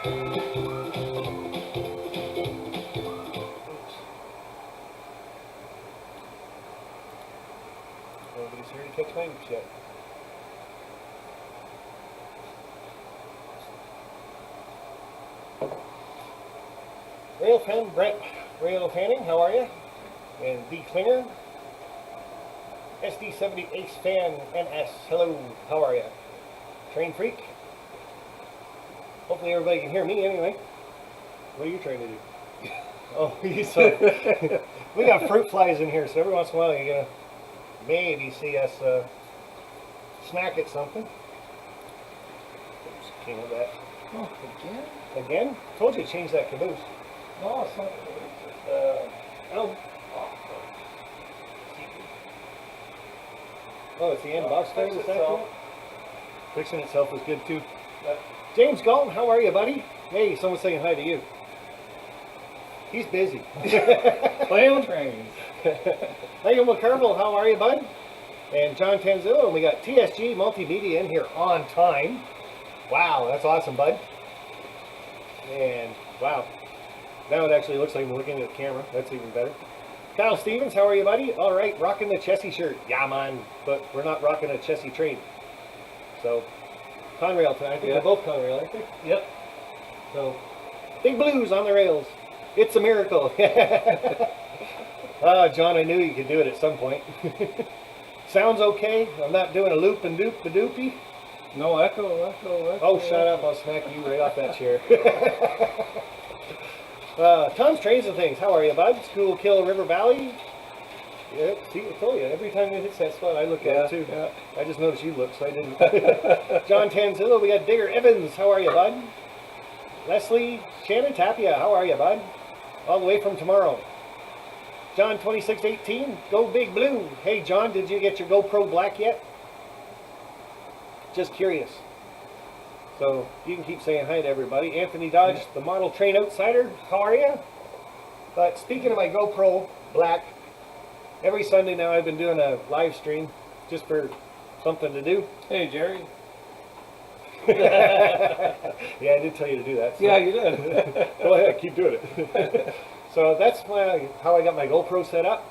Nobody's here to catch my oops yet. Rail fan, Brett Rail Fanning, how are you? And D Klinger, SD70 Ace Fan NS, hello, how are you? Train Freak. Hopefully everybody can hear me anyway. What are you trying to do? Oh, so we got fruit flies in here, so every once in a while you're gonna maybe see us snack at something. Oops, came with that. Oh, again? Again? Told you to change that caboose. No, it's not. Oh, it's the end box thing. Fixing itself. Fixing itself was good too. James Galton, how are you, buddy? Hey, someone's saying hi to you. He's busy. Playing trains. Liam McCarville, how are you, bud? And John Tanzillo, and we got TSG Multimedia in here on time. Wow, that's awesome, bud. And wow, now it actually looks like I'm looking at the camera. That's even better. Kyle Stevens, how are you, buddy? All right, rocking the Chessie shirt. Yeah, man, but we're not rocking a Chessie train. So, Conrail tonight. I think they're both Conrail, aren't they? Yep. So, Big Blues on the rails. It's a miracle. John, I knew you could do it at some point. Sounds okay. I'm not doing a loop and doop a doopy. No echo. Oh, shut up. I'll smack you right off that chair. Tons, Trains and Things. How are you, bud? School Kill River Valley. Yeah, see, I told you. Every time it hits that spot, I look at it too. Yeah. I just noticed you look, so I didn't. John Tanzillo. We got Digger Evans. How are you, bud? Leslie Shannon Tapia. How are you, bud? All the way from tomorrow. John 2618. Go Big Blue. Hey, John, did you get your GoPro Black yet? Just curious. So you can keep saying hi to everybody. Anthony Dodge, the model train outsider. How are you? But speaking of my GoPro Black, every Sunday now I've been doing a live stream just for something to do. Hey, Jerry. Yeah, I did tell you to do that. So. Yeah, you did. Go ahead, keep doing it. So that's how I got my GoPro set up.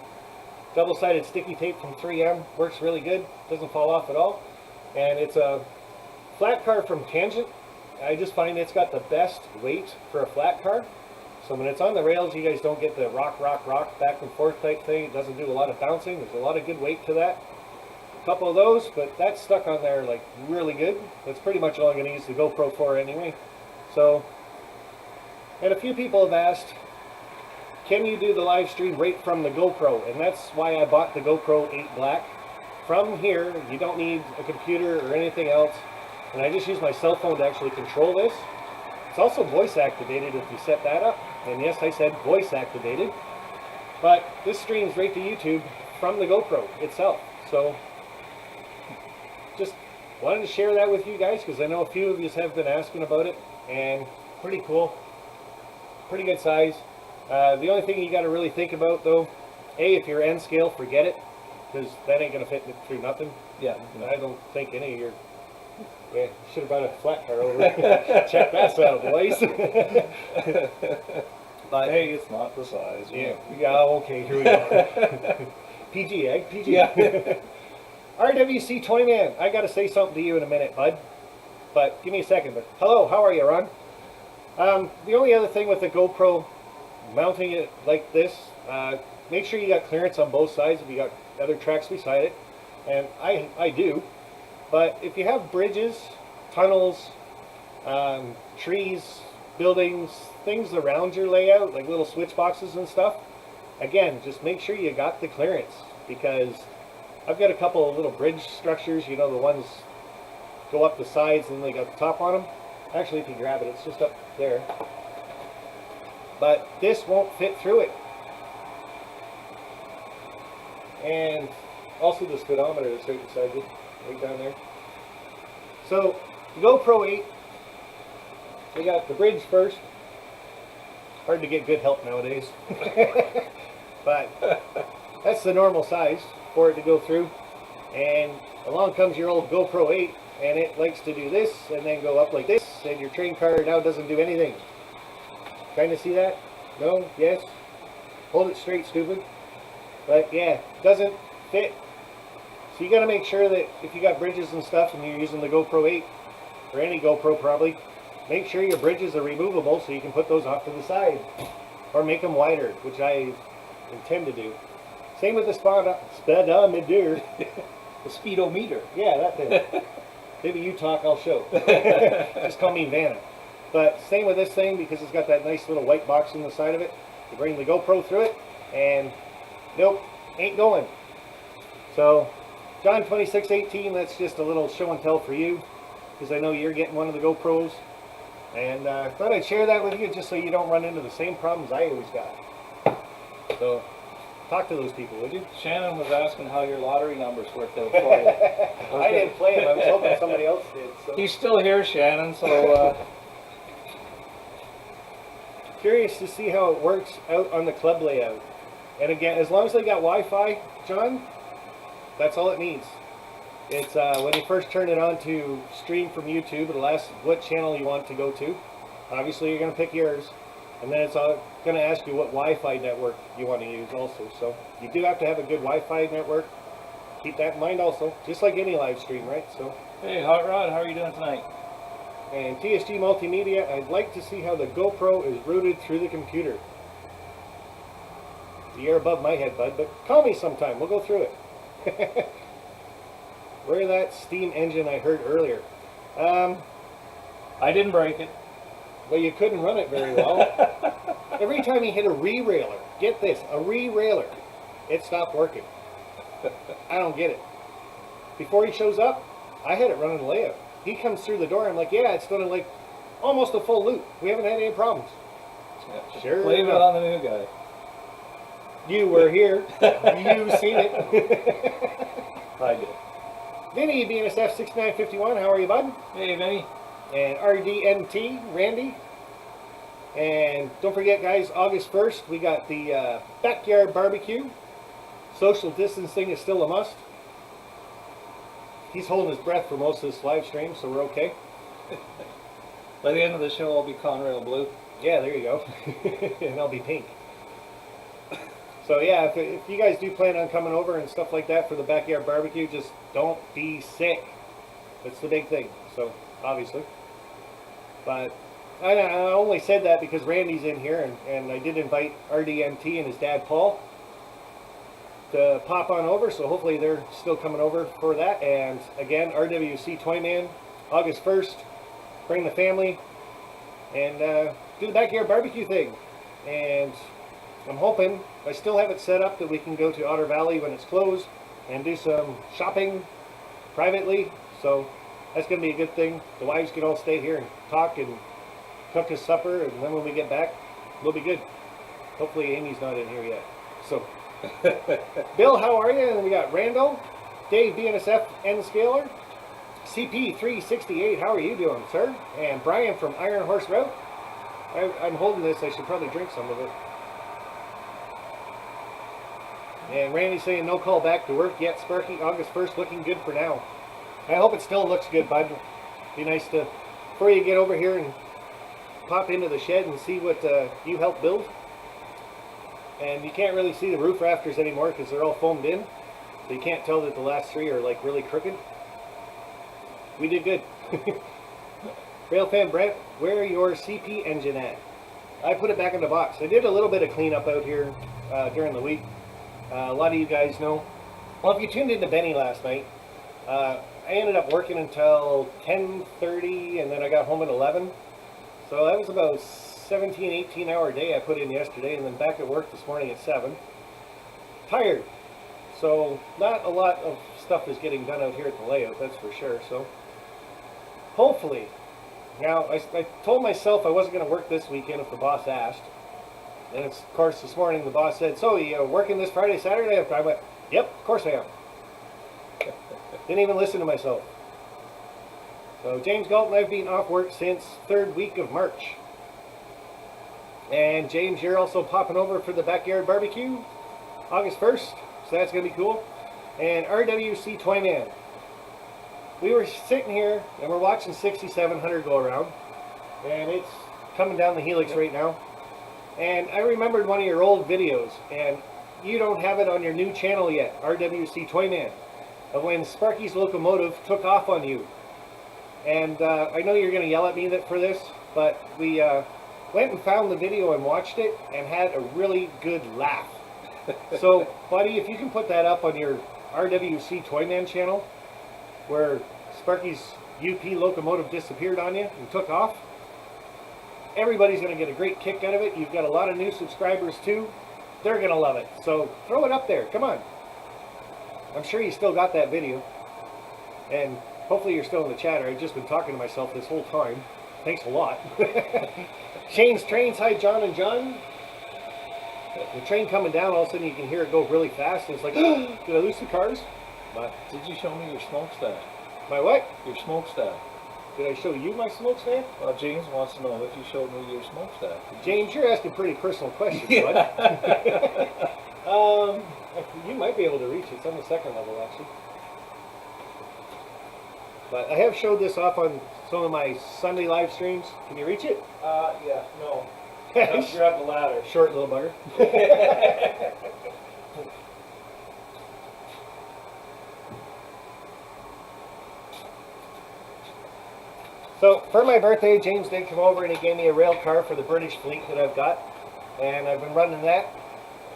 Double-sided sticky tape from 3M. Works really good. Doesn't fall off at all. And it's a flat car from Tangent. I just find it's got the best weight for a flat car. So when it's on the rails, you guys don't get the rock, back and forth type thing. It doesn't do a lot of bouncing. There's a lot of good weight to that. A couple of those, but that's stuck on there like really good. That's pretty much all I'm going to use the GoPro for anyway. So, and a few people have asked, can you do the live stream right from the GoPro? And that's why I bought the GoPro 8 Black. From here, you don't need a computer or anything else. And I just use my cell phone to actually control this. It's also voice activated if you set that up. And yes, I said voice activated. But this streams right to YouTube from the GoPro itself. So, just wanted to share that with you guys because I know a few of you have been asking about it. And pretty cool. Pretty good size. The only thing you got to really think about though, if you're N scale, forget it. Because that ain't going to fit through nothing. Yeah. I don't think any of your... Yeah, should have brought a flat car over. Check that out, boys. But hey, it's not the size. Yeah, okay, here we go. PG, eh? PG. Yeah. RWC 20 Man, I got to say something to you in a minute, bud. But give me a second. But hello, how are you, Ron? The only other thing with the GoPro, mounting it like this, make sure you got clearance on both sides if you got other tracks beside it. And I do. But if you have bridges, tunnels, trees, buildings, things around your layout, like little switch boxes and stuff, again, just make sure you got the clearance, because I've got a couple of little bridge structures, you know, the ones go up the sides and they got the top on them. Actually, if you grab it, it's just up there. But this won't fit through it. And also the speedometer is right beside it, right down there. So, the GoPro 8, we got the bridge first. Hard to get good help nowadays. But that's the normal size for it to go through. And along comes your old GoPro 8 and it likes to do this and then go up like this, and your train car now doesn't do anything. Trying to see that? No? Yes? Hold it straight, stupid. But yeah, doesn't fit. So you got to make sure that if you got bridges and stuff and you're using the GoPro 8, or any GoPro probably, make sure your bridges are removable so you can put those off to the side. Or make them wider, which I intend to do. Same with the speedometer. The speedometer. Yeah, that thing. Maybe you talk, I'll show. Just call me Vanna. But same with this thing, because it's got that nice little white box on the side of it. You bring the GoPro through it, and nope, ain't going. So, John 2618, that's just a little show and tell for you, because I know you're getting one of the GoPros. And I thought I'd share that with you just so you don't run into the same problems I always got. So, talk to those people, would you? Shannon was asking how your lottery numbers worked out for you. I didn't play them. I was hoping somebody else did. So. He's still here, Shannon, so Curious to see how it works out on the club layout. And again, as long as they got Wi-Fi, John, that's all it needs. It's when you first turn it on to stream from YouTube, it'll ask what channel you want to go to. Obviously, you're going to pick yours. And then it's going to ask you what Wi-Fi network you want to use also. So you do have to have a good Wi-Fi network. Keep that in mind also. Just like any live stream, right? So. hey, Hot Rod, how are you doing tonight? And TSG Multimedia, I'd like to see how the GoPro is routed through the computer. You're above my head, bud, but call me sometime. We'll go through it. Where that steam engine I heard earlier. I didn't break it. Well, you couldn't run it very well. Every time you hit a re-railer, get this, a re-railer, it stopped working. I don't get it. Before he shows up, I had it running the layout. He comes through the door, I'm like, yeah, it's done in like almost a full loop. We haven't had any problems. Yeah, Sure blame it enough. on the new guy. You were here. You've seen it. I did. Vinny, BNSF 6951, how are you, bud? Hey, Vinny. And RDNT, Randy. And don't forget, guys, August 1st, we got the backyard barbecue. Social distancing is still a must. He's holding his breath for most of this live stream, so we're okay. By the end of the show, I'll be Conrail Blue. Yeah, there you go. And I'll be pink. So yeah, if you guys do plan on coming over and stuff like that for the backyard barbecue, just don't be sick. That's the big thing. So, obviously. But I only said that because Randy's in here, and I did invite RDNT and his dad Paul to pop on over, so hopefully they're still coming over for that. And again, RWC Toyman, August 1st, bring the family and do the backyard barbecue thing. And I'm hoping, I still have it set up that we can go to Otter Valley when it's closed and do some shopping privately, so that's going to be a good thing. The wives can all stay here and talk and cook us supper, and then when we get back, we'll be good. Hopefully Amy's not in here yet. So, Bill, how are you? And we got Randall, Dave, BNSF, N Scaler, CP368, how are you doing, sir? And Brian from Iron Horse Route. I'm holding this, I should probably drink some of it. And Randy's saying no call back to work yet, Sparky. August 1st looking good for now. I hope it still looks good, bud. Be nice to, before you get over here and pop into the shed and see what you helped build. And you can't really see the roof rafters anymore because they're all foamed in. So you can't tell that the last three are like really crooked. We did good. Railfan Brent, where your CP engine at? I put it back in the box. I did a little bit of cleanup out here during the week. A lot of you guys know. Well, if you tuned into Benny last night, I ended up working until 10:30, and then I got home at 11. So that was about 17, 18 hour day I put in yesterday, and then back at work this morning at 7. Tired. So not a lot of stuff is getting done out here at the layout, that's for sure. So hopefully. Now, I told myself I wasn't going to work this weekend if the boss asked. And it's, of course, this morning the boss said, so you working this Friday, Saturday? I went, yep, of course I am. Didn't even listen to myself. So James Galton, I've been off work since 3rd week of March. And James, you're also popping over for the backyard barbecue, August 1st. So that's going to be cool. And RWC Toyman. we were sitting here and we're watching 6700 go around, and it's coming down the helix right now. And I remembered one of your old videos, and you don't have it on your new channel yet, RWC Toyman, of when Sparky's locomotive took off on you. And I know you're going to yell at me for this, but we went and found the video and watched it and had a really good laugh. So, buddy, if you can put that up on your RWC Toyman channel, where Sparky's UP locomotive disappeared on you and took off, everybody's going to get a great kick out of it. You've got a lot of new subscribers too. They're going to love it. So throw it up there. Come on. I'm sure you still got that video. And hopefully you're still in the chatter. I've just been talking to myself this whole time. Thanks a lot. Shane's Trains. Hi, John and John. The train coming down, all of a sudden you can hear it go really fast. And it's like, did I lose some cars? But did you show me your smokestack? My what? Your smokestack. Did I show you my smokestack? Well, James wants to know if you showed me your smokestack. James, you're asking pretty personal questions, bud. You might be able to reach it. It's on the second level, actually. But I have showed this off on some of my Sunday live streams. Can you reach it? Yeah, no. Grab the ladder. Short little bugger. So, for my birthday, James did come over and he gave me a rail car for the British fleet that I've got. And I've been running that.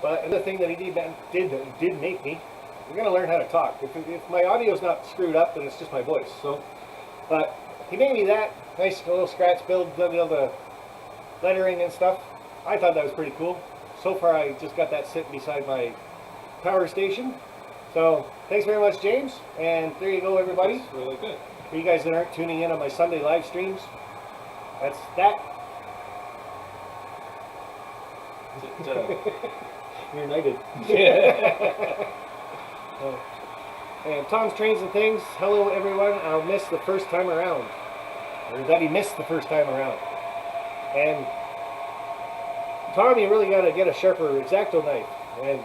But another thing that he did make me, we're going to learn how to talk. If my audio's not screwed up, then it's just my voice. So, but he made me that nice little scratch build, did all the lettering and stuff. I thought that was pretty cool. So far, I just got that sitting beside my power station. So, thanks very much, James. And there you go, everybody. That's really good. For you guys that aren't tuning in on my Sunday live streams, that's that. You're united. And Tom's Trains and Things. Hello, everyone. I'll miss the first time around. Or that he missed the first time around. And Tom, you really got to get a sharper X-Acto knife and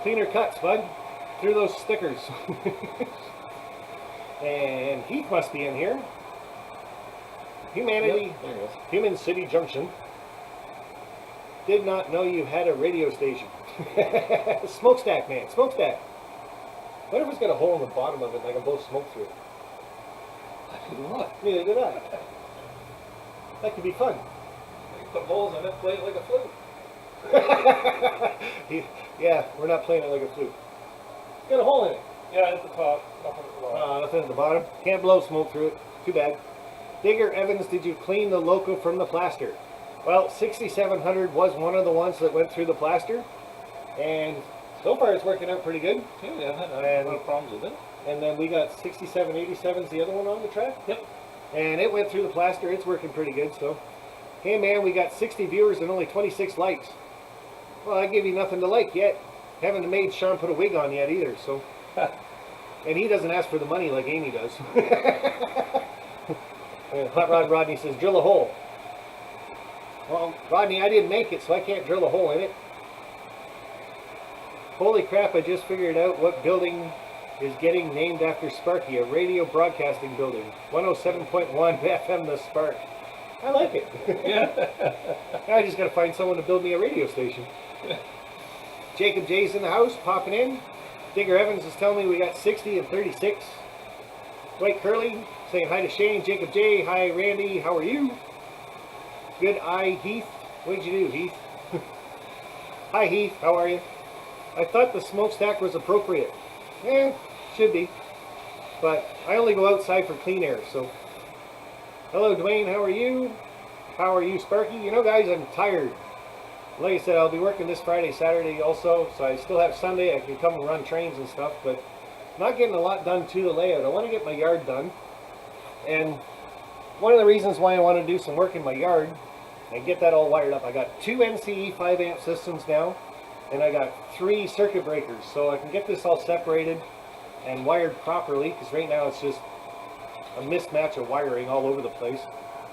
cleaner cuts, bud, through those stickers. And Heath must be in here. Humanity, Yep, there he is. Human City Junction. Did not know you had a radio station. Smokestack, man, smokestack. What if it's got a hole in the bottom of it and I can blow smoke through it? What? Neither did I. That could be fun. You put holes in it, play it like a flute. Yeah, we're not playing it like a flute. It's got a hole in it. Yeah, at the top, nothing at the bottom. Nothing at the bottom. Can't blow smoke through it. Too bad. Digger Evans, did you clean the loco from the plaster? Well, 6700 was one of the ones that went through the plaster. And so far it's working out pretty good. Yeah, I had no problems with it. And then we got 6787's the other one on the track. Yep. And it went through the plaster. It's working pretty good. So, hey man, we got 60 viewers and only 26 likes. Well, I give you nothing to like yet. Haven't made Sean put a wig on yet either. So, and he doesn't ask for the money like Amy does. Hot Rod Rodney says, drill a hole. Well, Rodney, I didn't make it, so I can't drill a hole in it. Holy crap, I just figured out what building is getting named after Sparky, a radio broadcasting building. 107.1 FM The Spark. I like it. Yeah. Now I just got to find someone to build me a radio station. Jacob J's in the house, popping in. Digger Evans is telling me we got 60 and 36. Dwight Curley saying hi to Shane. Jacob J, hi Randy, how are you? Good eye Heath. What did you do, Heath? Hi Heath, how are you? I thought the smokestack was appropriate. Should be. But I only go outside for clean air, so. Hello Dwayne, how are you? How are you, Sparky? You know guys, I'm tired. Like I said, I'll be working this Friday, Saturday also, so I still have Sunday. I can come and run trains and stuff, but not getting a lot done to the layout. I want to get my yard done. And one of the reasons why I want to do some work in my yard and get that all wired up, I got 2 NCE 5 amp systems now, and I got 3 circuit breakers, so I can get this all separated and wired properly, because right now it's just a mismatch of wiring all over the place.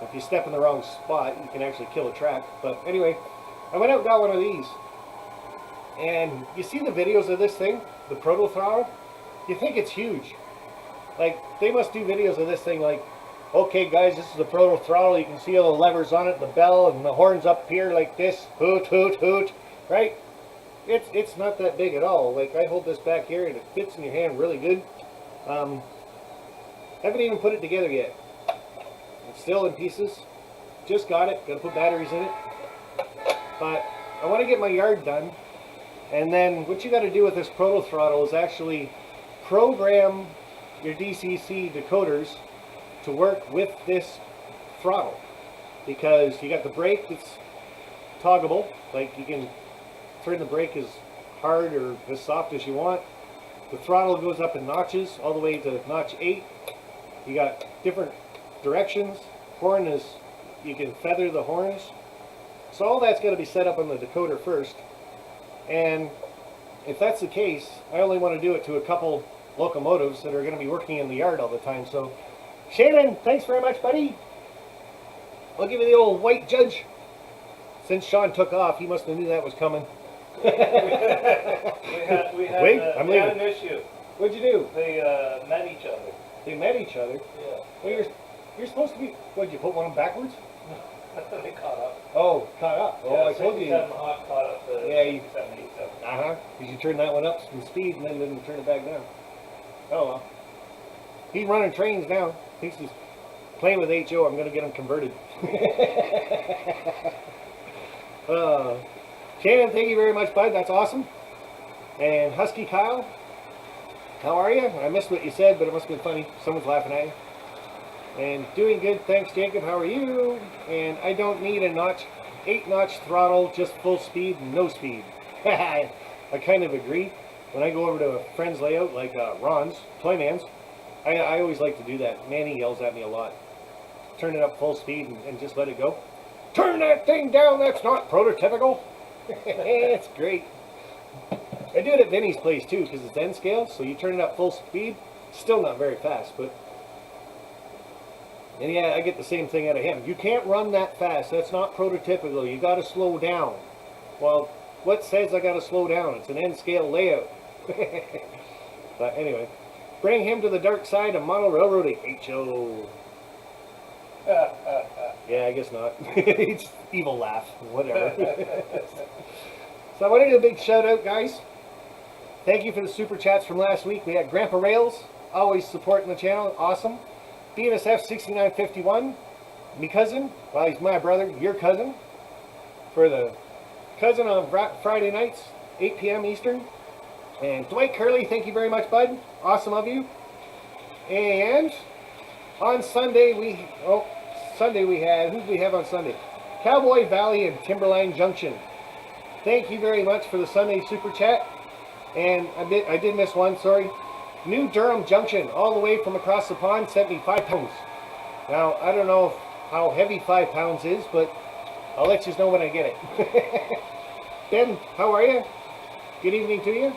If you step in the wrong spot, you can actually kill a track. But anyway, I went out and got one of these, and you see the videos of this thing, the proto throttle, you think it's huge. Like, they must do videos of this thing like, okay guys, this is the proto throttle. You can see all the levers on it, the bell and the horns up here like this. Hoot, hoot, hoot. Right? It's not that big at all. Like, I hold this back here and it fits in your hand really good. Haven't even put it together yet. It's still in pieces. Just got it. Got to put batteries in it. But I want to get my yard done. And then what you got to do with this proto throttle is actually program your DCC decoders to work with this throttle, because you got the brake that's toggable, like you can turn the brake as hard or as soft as you want. The throttle goes up in notches all the way to notch 8. You got different directions. Horn is, you can feather the horns. So all that's got to be set up on the decoder first. And if that's the case, I only want to do it to a couple locomotives that are going to be working in the yard all the time. So Shannon, thanks very much, buddy. I'll give you the old white judge. Since Sean took off, he must have knew that was coming. we had an issue. What'd you do? They met each other. They met each other? Yeah. Well, you're supposed to be, what'd you put one of them backwards? They caught up. Oh, caught up. Oh, Yeah, I told you. 67 Hawk caught up to Yeah, 67, 87. Uh-huh. Because you turned that one up some speed and then didn't turn it back down. Oh, well. He's running trains now. Thinks he's playing with HO. I'm going to get him converted. Shannon, thank you very much, bud. That's awesome. And Husky Kyle, how are you? I missed what you said, but it must have been funny. Someone's laughing at you. And doing good, thanks, Jacob. How are you? And I don't need a 8-notch throttle, just full speed, no speed. I kind of agree. When I go over to a friend's layout, like Ron's, Toyman's, I always like to do that. Manny yells at me a lot. Turn it up full speed and just let it go. Turn that thing down, that's not prototypical. It's great. I do it at Vinny's place too, because it's N scale, so you turn it up full speed, still not very fast, but... And yeah, I get the same thing out of him. You can't run that fast, that's not prototypical, you gotta slow down. Well, what says I gotta slow down? It's an N scale layout. But anyway, bring him to the dark side of model railroading. H.O. Yeah, I guess not. It's evil laugh, whatever. So I want to do a big shout out, guys. Thank you for the super chats from last week. We had Grandpa Rails, always supporting the channel, awesome. BNSF 6951, me cousin, well he's my brother, your cousin, for the cousin on Friday nights, 8 p.m. Eastern. And Dwight Curley, thank you very much, bud. Awesome of you. And on Sunday we had, who did we have on Sunday? Cowboy Valley and Timberline Junction. Thank you very much for the Sunday super chat. And I did miss one, sorry. New Durham Junction, all the way from across the pond, sent me 5 pounds. Now, I don't know how heavy 5 pounds is, but I'll let you know when I get it. Ben, how are you? Good evening to you.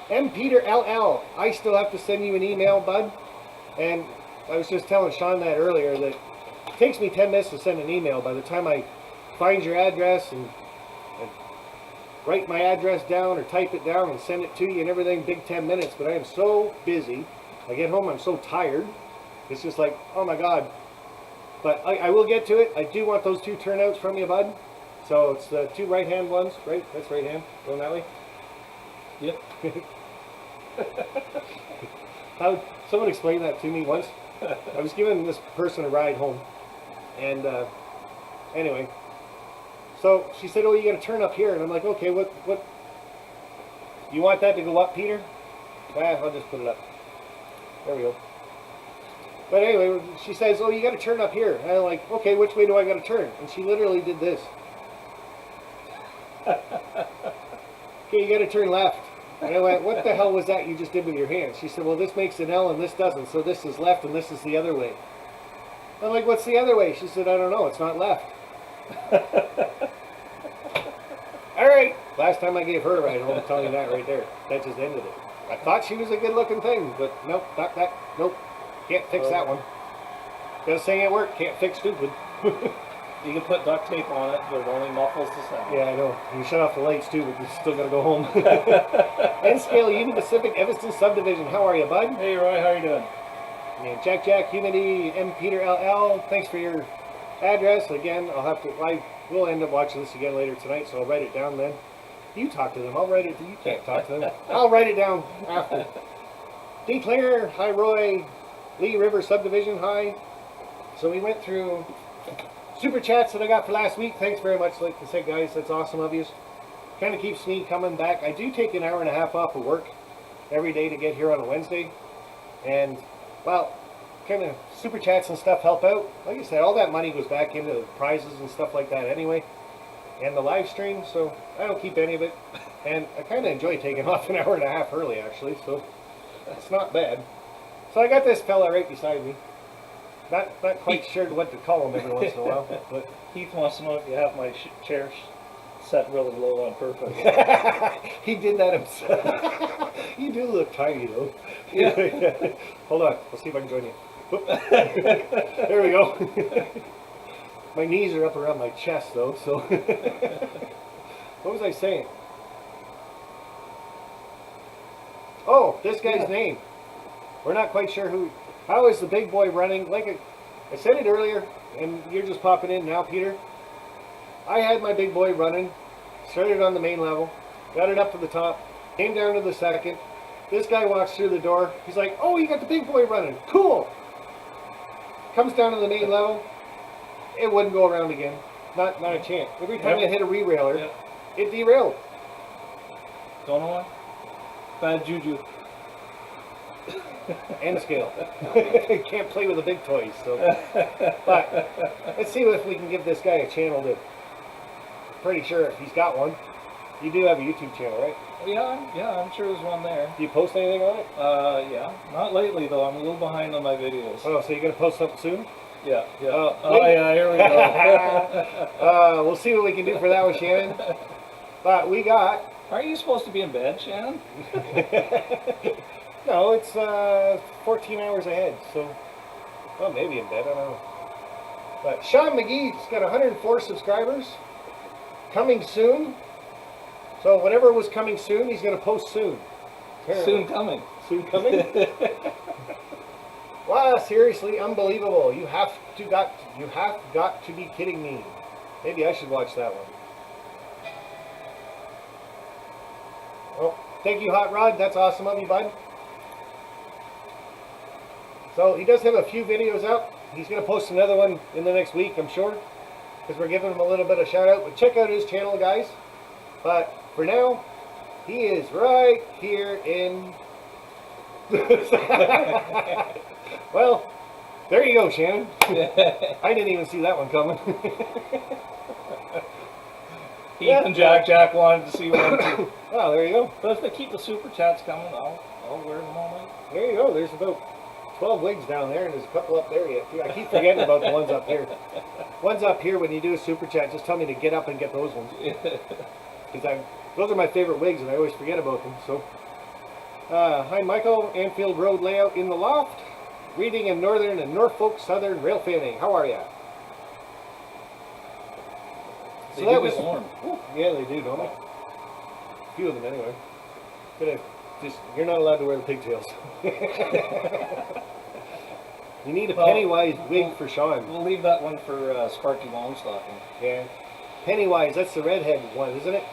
M. Peter LL, I still have to send you an email, bud. And I was just telling Sean that earlier, that it takes me 10 minutes to send an email. By the time I find your address and write my address down or type it down and send it to you and everything, big 10 minutes. But I am so busy. I get home, I'm so tired. It's just like, oh my God. But I will get to it. I do want those 2 turnouts from you, bud. So it's the 2 right-hand ones, right? That's right hand. Going that way? Yep. Someone explained that to me once. I was giving this person a ride home. And anyway. So she said, oh, you got to turn up here. And I'm like, okay, what? You want that to go up, Peter? I'll just put it up. There we go. But anyway, she says, oh, you got to turn up here. And I'm like, okay, which way do I got to turn? And she literally did this. Okay, you got to turn left. And I went, what the hell was that you just did with your hand? She said, well, this makes an L and this doesn't. So this is left and this is the other way. I'm like, what's the other way? She said, I don't know. It's not left. All right. Last time I gave her a ride home, I'm telling you that right there. That just ended it. I thought she was a good-looking thing, but nope, not that. Nope. Can't fix that one. Got a saying at work, can't fix stupid. You can put duct tape on it, but it only muffles the sound. Yeah, I know. You shut off the lights too, but you still got to go home. N-Scale Union Pacific Evanston Subdivision. How are you, bud? Hey, Roy, how are you doing? And Jack Humidity, M Peter LL, thanks for your address. Again, I will end up watching this again later tonight, so I'll write it down then. You talk to them. I'll write it. You can't talk to them. I'll write it down after. D. Klinger, hi Roy, Lee River Subdivision, hi. So we went through super chats that I got for last week. Thanks very much. Like I said, guys, that's awesome of you. Kind of keeps me coming back. I do take an hour and a half off of work every day to get here on a Wednesday, and well, kind of super chats and stuff help out. Like I said, all that money goes back into prizes and stuff like that anyway, and the live stream, so I don't keep any of it. And I kind of enjoy taking off an hour and a half early, actually, so it's not bad. So I got this fella right beside me. Not quite sure what to call him every once in a while, but Heath wants to know if you have my chair set really low on purpose. he did that himself. You do look tiny, though. Yeah. Hold on, let's see if I can join you. Whoop. There we go. My knees are up around my chest, though, so. What was I saying? Oh, this guy's name. We're not quite sure who. How is the big boy running? Like I said it earlier, and you're just popping in now, Peter. I had my big boy running, started on the main level, got it up to the top, came down to the second. This guy walks through the door. He's like, "Oh, you got the big boy running. Cool." Comes down to the main level. It wouldn't go around again. Not a chance. Every time I hit a re-railer, it derailed. Don't know why? Bad juju. End scale. Can't play with the big toys. So, but let's see if we can give this guy a channel to. Pretty sure if he's got one. You do have a YouTube channel, right? Yeah, I'm sure there's one there. Do you post anything on it? Yeah. Not lately though. I'm a little behind on my videos. Oh, so you're gonna post something soon? Yeah. Yeah, here we go. We'll see what we can do for that one, Shannon. But we got. Aren't you supposed to be in bed, Shannon? No, it's 14 hours ahead, so well, maybe in bed. I don't know. But Sean MaGee's got 104 subscribers. Coming soon. So whatever was coming soon, he's going to post soon. Apparently. Soon coming. Soon coming. Wow, seriously, unbelievable! You have got to be kidding me. Maybe I should watch that one. Oh, thank you, Hot Rod. That's awesome of you, bud. So he does have a few videos out. He's going to post another one in the next week, I'm sure, because we're giving him a little bit of shout out. But check out his channel, guys. But for now, he is right here in. Well, there you go, Shannon. I didn't even see that one coming. Heath and Jack wanted to see one too. Oh, there you go. But if they keep the super chats coming, I'll wear them all night. There you go. There's about 12 wigs down there, and there's a couple up there yet too. I keep forgetting about the ones up here. Ones up here, when you do a super chat, just tell me to get up and get those ones. Because those are my favorite wigs, and I always forget about them. So, hi Michael, Anfield Road layout in the loft. Reading in Northern and Norfolk Southern rail fanning. How are ya? So that was warm. Yeah, they do, don't they? A few of them anyway. You're not allowed to wear the pigtails. You need a Pennywise wig for Sean. We'll leave that one for Sparky Longstocking. Yeah. Pennywise, that's the redhead one, isn't it?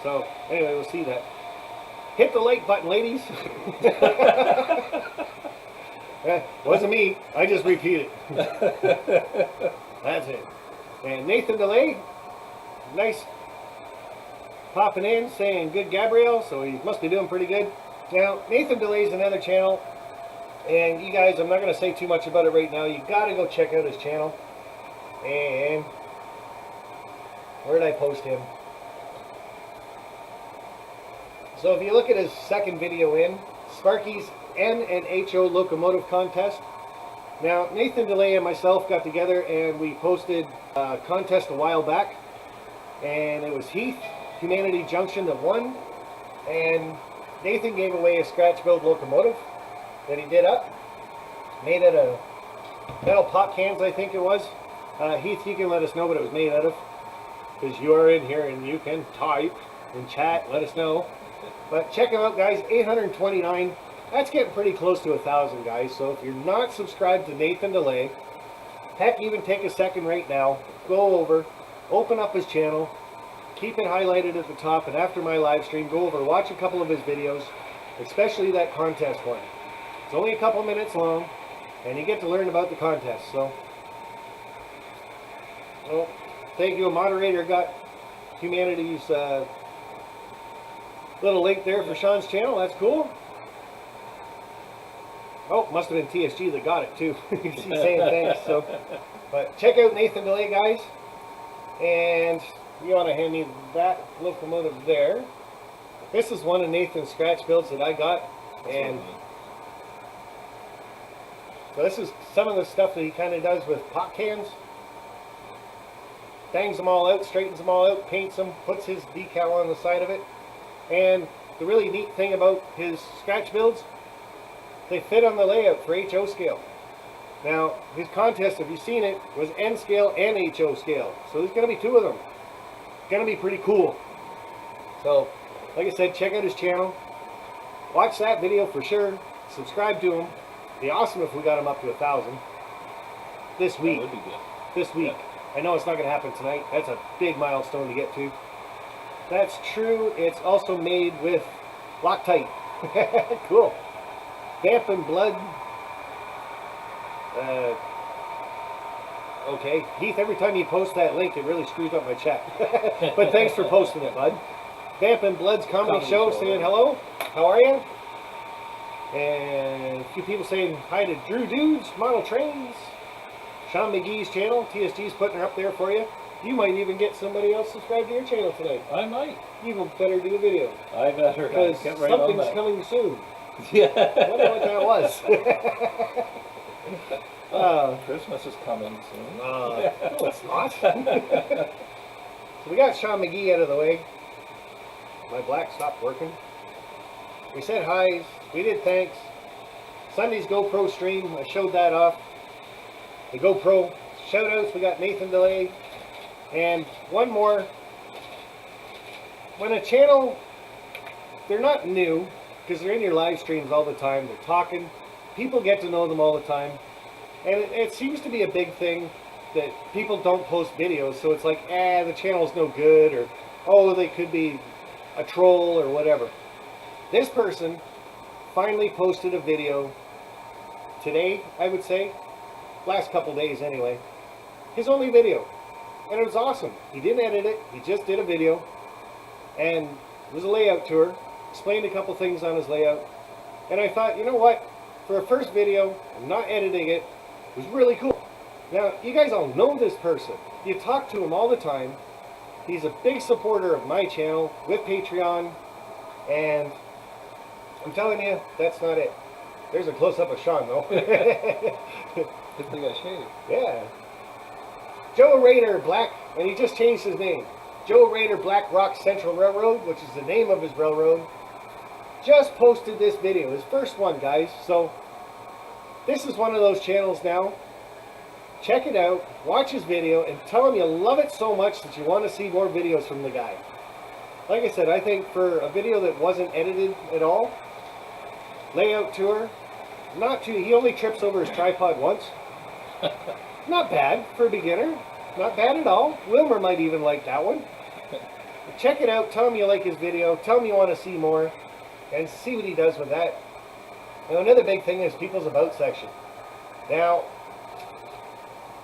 So, anyway, we'll see that. Hit the like button, ladies. Wasn't me. I just repeat it. That's it. And Nathan DeLay, nice popping in, saying good Gabrielle, so he must be doing pretty good. Now, Nathan DeLay's another channel, and you guys, I'm not going to say too much about it right now. You got to go check out his channel. And where did I post him? So if you look at his second video in, Sparky's N&HO locomotive contest. Now, Nathan DeLay and myself got together and we posted a contest a while back, and it was Heath, Humanity Junction that won, and Nathan gave away a scratch build locomotive that he did up, made out of metal pop cans, I think it was. Heath, you can let us know what it was made out of, because you are in here and you can type and chat, let us know. But check him out, guys. 829 That's getting pretty close to 1,000, guys. So if you're not subscribed to Nathan DeLay, heck, even take a second right now, go over, open up his channel, keep it highlighted at the top, and after my live stream, go over, watch a couple of his videos, especially that contest one. It's only a couple minutes long, and you get to learn about the contest. So, well, thank you. A moderator got Humanity's little link there for Sean's channel. That's cool. Oh, must have been TSG that got it too. He's saying thanks. So, but check out Nathan DeLay, guys. And you want to hand me that locomotive there. This is one of Nathan's scratch builds that I got, and so this is some of the stuff that he kind of does with pop cans. Bangs them all out, straightens them all out, paints them, puts his decal on the side of it. And the really neat thing about his scratch builds, they fit on the layout for HO scale. Now, his contest, if you've seen it, was N scale and HO scale. So there's going to be two of them. It's going to be pretty cool. So, like I said, check out his channel. Watch that video for sure. Subscribe to him. It'd be awesome if we got him up to 1,000 this week. That would be good. This week. Yeah. I know it's not going to happen tonight. That's a big milestone to get to. That's true. It's also made with Loctite. Cool. Vamp and Blood. Okay. Heath, every time you post that link, it really screws up my chat. But thanks for posting it, bud. Vamp and Blood's comedy show saying hello. How are you? And a few people saying hi to Drew Dudes, Model Trains. Sean MaGee's channel. TSG's putting her up there for you. You might even get somebody else subscribed to your channel tonight. I might. You better do a video. I better. Because right something's coming soon. Yeah. I wonder what that was. Christmas is coming soon. No, it's not. So we got Sean MaGee out of the way. My black stopped working. We said hi. We did thanks. Sunday's GoPro stream. I showed that off. The GoPro shout outs. We got Nathan DeLay. And one more. When a channel, they're not new, because they're in your live streams all the time. They're talking. People get to know them all the time. And it seems to be a big thing that people don't post videos. So it's like, the channel's no good. Or, oh, they could be a troll or whatever. This person finally posted a video today, I would say. Last couple days anyway. His only video. And it was awesome. He didn't edit it. He just did a video. And it was a layout tour. Explained a couple things on his layout. And I thought, you know what? For a first video, I'm not editing it. It was really cool. Now, you guys all know this person. You talk to him all the time. He's a big supporter of my channel with Patreon. And I'm telling you, that's not it. There's a close-up of Sean, though. Good thing I shaved. Yeah. Joe Raider Black, and he just changed his name. Joe Raider Black Rock Central Railroad, which is the name of his railroad, just posted this video. His first one, guys. So, this is one of those channels now. Check it out, watch his video, and tell him you love it so much that you want to see more videos from the guy. Like I said, I think for a video that wasn't edited at all, layout tour, not too, he only trips over his tripod once. Not bad for a beginner. Not bad at all. Wilmer might even like that one. Check it out. Tell him you like his video. Tell him you want to see more. And see what he does with that. Now, another big thing is people's about section. Now,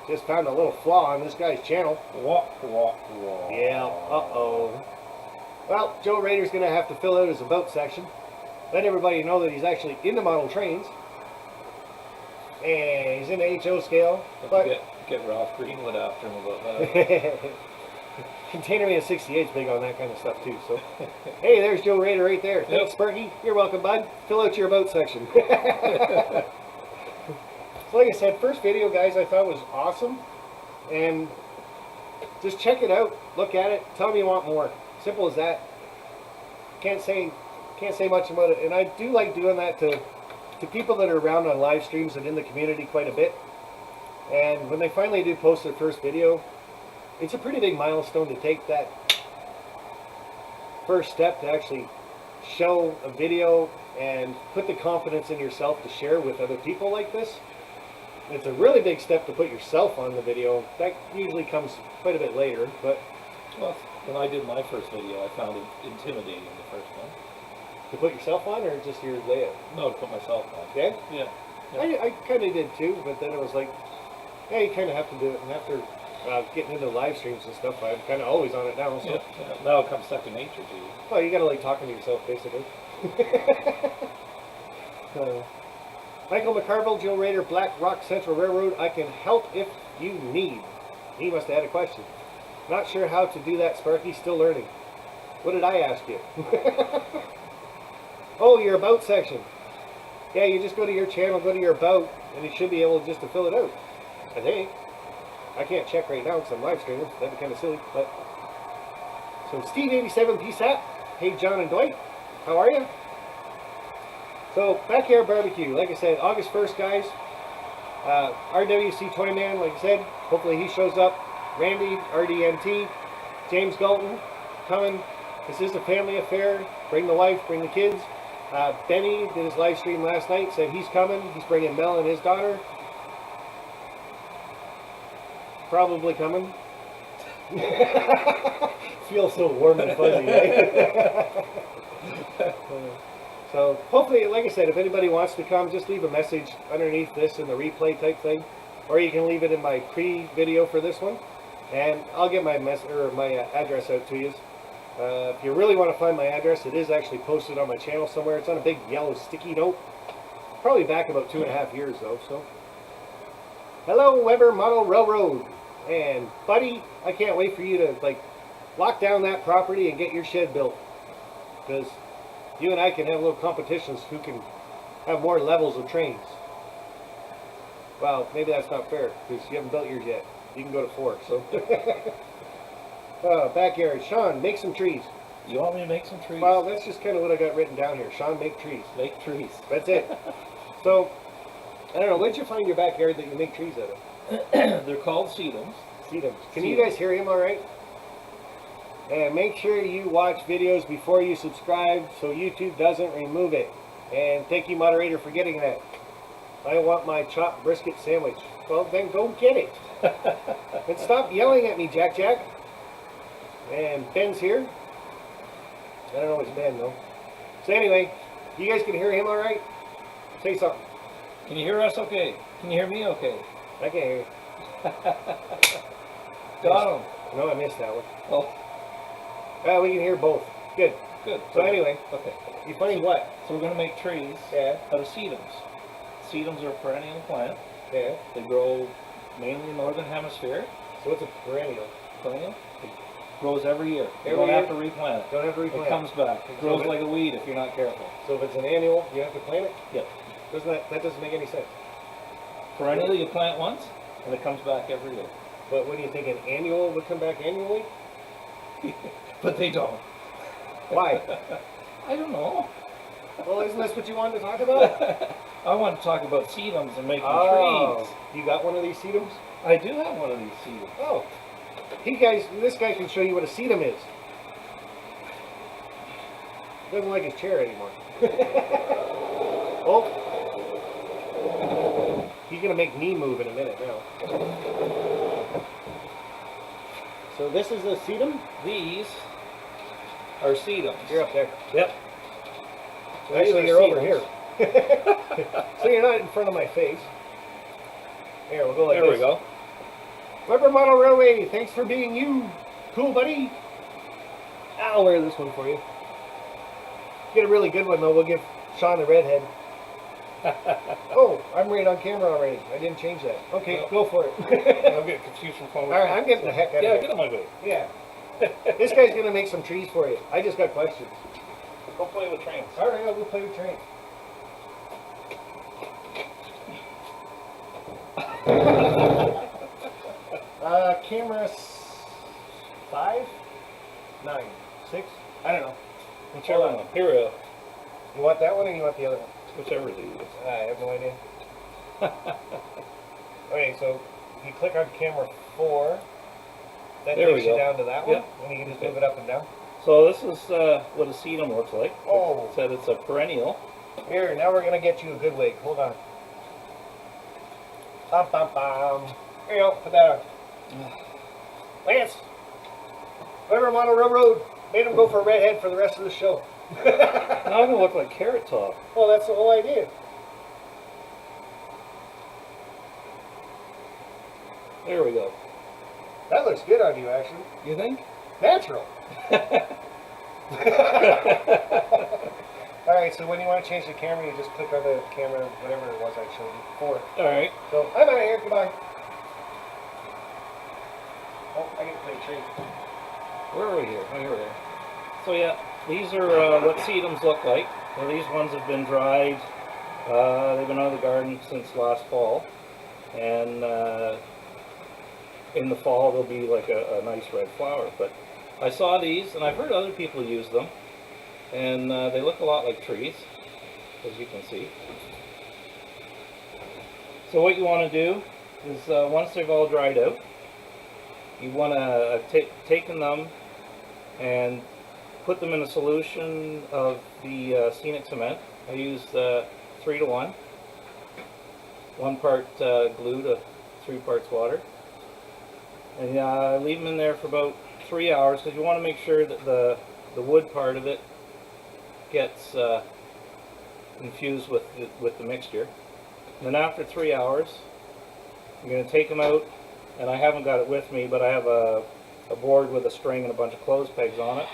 just found a little flaw on this guy's channel. Yeah, uh-oh. Well, Joe Raider's going to have to fill out his about section. Let everybody know that he's actually into model trains. And he's in the HO scale. But get Ralph Greenwood after him about that. Container Man 68 is big on that kind of stuff too. So, hey, there's Joe Raider right there. Thanks, Sparky. You're welcome, bud. Fill out your about section. So, like I said, first video, guys, I thought was awesome. And just check it out. Look at it. Tell me you want more. Simple as that. Can't say much about it. And I do like doing that to people that are around on live streams and in the community quite a bit. And when they finally do post their first video, it's a pretty big milestone to take that first step to actually show a video and put the confidence in yourself to share with other people like this. It's a really big step to put yourself on the video. That usually comes quite a bit later, but Well, when I did my first video, I found it intimidating, the first one. to put yourself on or just your layout? No, to put myself on. Yeah? Yeah. I kind of did too, but then it was like, yeah, you kind of have to do it. And after getting into live streams and stuff, I'm kind of always on it now. So. Yeah. Now it comes second nature to you. Well, you got to like talking to yourself, basically. Michael McCarville, Joe Rader, Black Rock Central Railroad. I can help if you need. He must have had a question. Not sure how to do that, Sparky. Still learning. What did I ask you? Oh, your about section. Yeah, you just go to your channel, go to your about, and you should be able just to fill it out. I think. I can't check right now because I'm live streaming. That'd be kind of silly. But so Steve87 PSAT. Hey, John and Dwight. How are you? So, Backyard Barbecue, like I said, August 1st, guys. RWC 20 Man, like I said, hopefully he shows up. Randy, RDNT, James Galton, coming. This is a family affair. Bring the wife, bring the kids. Benny did his live stream last night, said he's coming. He's bringing Mel and his daughter. Probably coming. Feels so warm and fuzzy, eh? So hopefully, like I said, if anybody wants to come, just leave a message underneath this in the replay type thing, or you can leave it in my pre-video for this one, and I'll get my address out to you. If you really want to find my address, it is actually posted on my channel somewhere. It's on a big yellow sticky note. Probably back about 2.5 years though. So, hello Weber Model Railroad, and buddy, I can't wait for you to like lock down that property and get your shed built, because you and I can have little competitions who can have more levels of trains. Well, maybe that's not fair because you haven't built yours yet. You can go to 4. So, backyard. Sean, make some trees. You want me to make some trees? Well, that's just kind of what I got written down here. Sean, make trees. Make trees. That's it. So, I don't know. Where'd you find your backyard that you make trees out of? They're called sedums. Sedums. Can you guys hear him all right? And make sure you watch videos before you subscribe so YouTube doesn't remove it. And thank you, moderator, for getting that. I want my chopped brisket sandwich. Well, then go get it. And stop yelling at me, Jack Jack. And Ben's here. I don't know which Ben, though. So anyway, you guys can hear him all right? Say something. Can you hear us okay? Can you hear me okay? I can't hear you. Got him. No, I missed that one. Oh, We can hear both. Good. good. So anyway, Okay. you find what? So we're going to make trees Yeah. out of sedums. Sedums are a perennial plant. Yeah. They grow mainly in the northern hemisphere. So it's a perennial. Perennial. It grows every year. You Every don't have year? to replant it. Don't have to replant. It comes back. It grows So like a weed if you're not careful. So if it's an annual, you have to plant it? Yep. That doesn't make any sense. Perennial, you plant once, and it comes back every year. But what do you think, an annual would come back annually? But they don't. Why? I don't know. Well, isn't this what you wanted to talk about? I want to talk about sedums and making Oh, trees. you got one of these sedums? I do have one of these sedums. Oh, this guy can show you what a sedum is. He doesn't like his chair anymore. Oh, he's gonna make me move in a minute now. So this is a sedum? These are sedums. You're up there. Yep. So actually, you're over here. So you're not in front of my face. Here, we'll go like There this. we go. Weber Model Railway, thanks for being you. Cool, buddy. I'll wear this one for you. Get a really good one, though. We'll give Sean the redhead. Oh, I'm right on camera already. I didn't change that. Okay, Well, go for it. I'm getting confused from phone. All right, I'm getting the heck out of Yeah, here. get on my way. Yeah. This guy's going to make some trees for you. I just got questions. Go play with trains. All right, I'll go play with trains. Camera 5, 9, 6. I don't know. Whichever Hold one. on. Here we go. You want that one or you want the other one? Whichever it is. I have no idea. Okay, so you click on camera 4. That There we takes you go. down to that one, Yep. and you can just move it up and down. So this is what a sedum looks like. Oh. It said it's a perennial. Here, now we're gonna get you a good wig. Hold on. Bum, bum, bum. Here you go, put that on. Lance, whoever him on the railroad made him go for a redhead for the rest of the show. Now I'm gonna look like Carrot Top. Well, that's the whole idea. There we go. That looks good on you, actually. You think? Natural. Alright, so when you want to change the camera, you just click on the camera, whatever it was I showed you before. Alright. So, I'm out of here. Goodbye. Oh, I get to play a tree. Where are we here? Oh, here we are. So yeah, these are what sedums look like. Now, these ones have been dried. They've been out of the garden since last fall. And in the fall they'll be like a nice red flower. But I saw these, and I've heard other people use them. And they look a lot like trees, as you can see. So what you want to do is once they've all dried out, you want to taken them and put them in a solution of the scenic cement. I use 3 to 1. 1 part glue to 3 parts water. And leave them in there for about 3 hours, because you want to make sure that the wood part of it gets infused with the mixture. And then after 3 hours, I'm going to take them out, and I haven't got it with me, but I have a board with a string and a bunch of clothes pegs on it.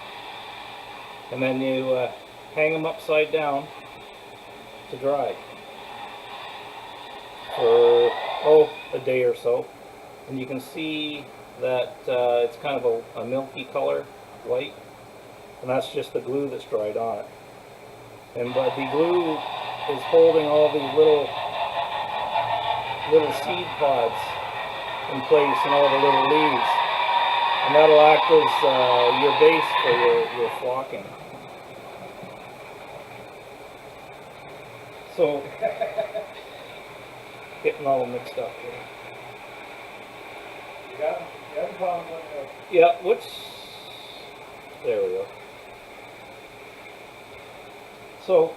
And then you hang them upside down to dry for a day or so. And you can see that it's kind of a milky color, white, and that's just the glue that's dried on it. And but the glue is holding all these little seed pods in place, and all the little leaves, and that'll act as your base for your flocking. So getting all mixed up here. You got him? You have a problem with it? Yeah, there we go. So,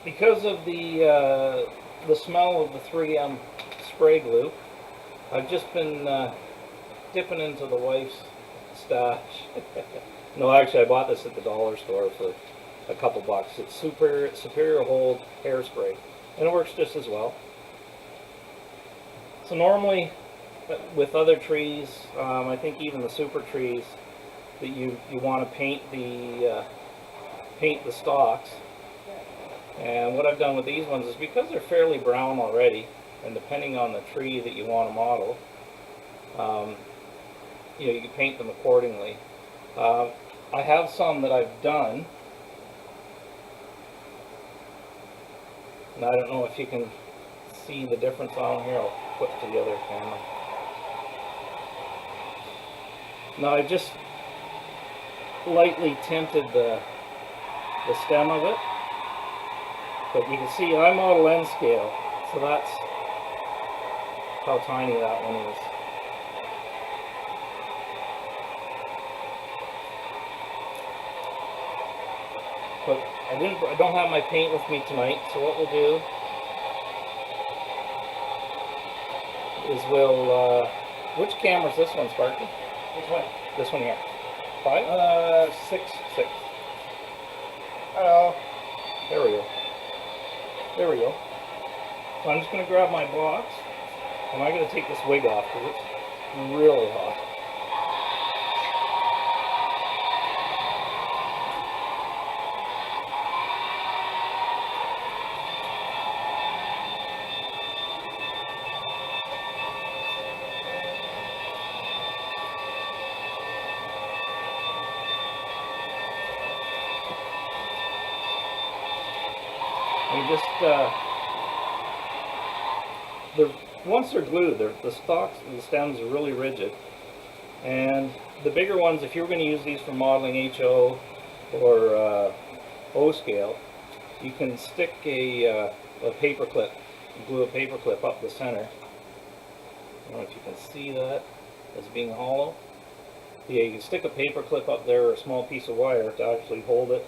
because of the smell of the 3M spray glue, I've just been dipping into the wife's stash. No, actually, I bought this at the dollar store for a couple bucks. It's Superior Hold hairspray, and it works just as well. So normally, with other trees, I think even the super trees, that you want to paint the stalks. And what I've done with these ones is, because they're fairly brown already, and depending on the tree that you want to model, you can paint them accordingly. I have some that I've done, and I don't know if you can see the difference on here. I'll flip to the other camera. Now I just lightly tinted the stem of it, but you can see I'm model N scale, so that's how tiny that one is. But I don't have my paint with me tonight, so what we'll do is which camera's this one, Sparky? Which one? This one here. 5? 6. 6. Hello. There we go. There we go. So I'm just going to grab my box, and I'm going to take this wig off because it's really hot. You just, once they're glued, the stalks and the stems are really rigid. And the bigger ones, if you were going to use these for modeling HO or O scale, you can stick a paper clip, glue a paper clip up the center. I don't know if you can see that as being hollow. Yeah, you can stick a paper clip up there or a small piece of wire to actually hold it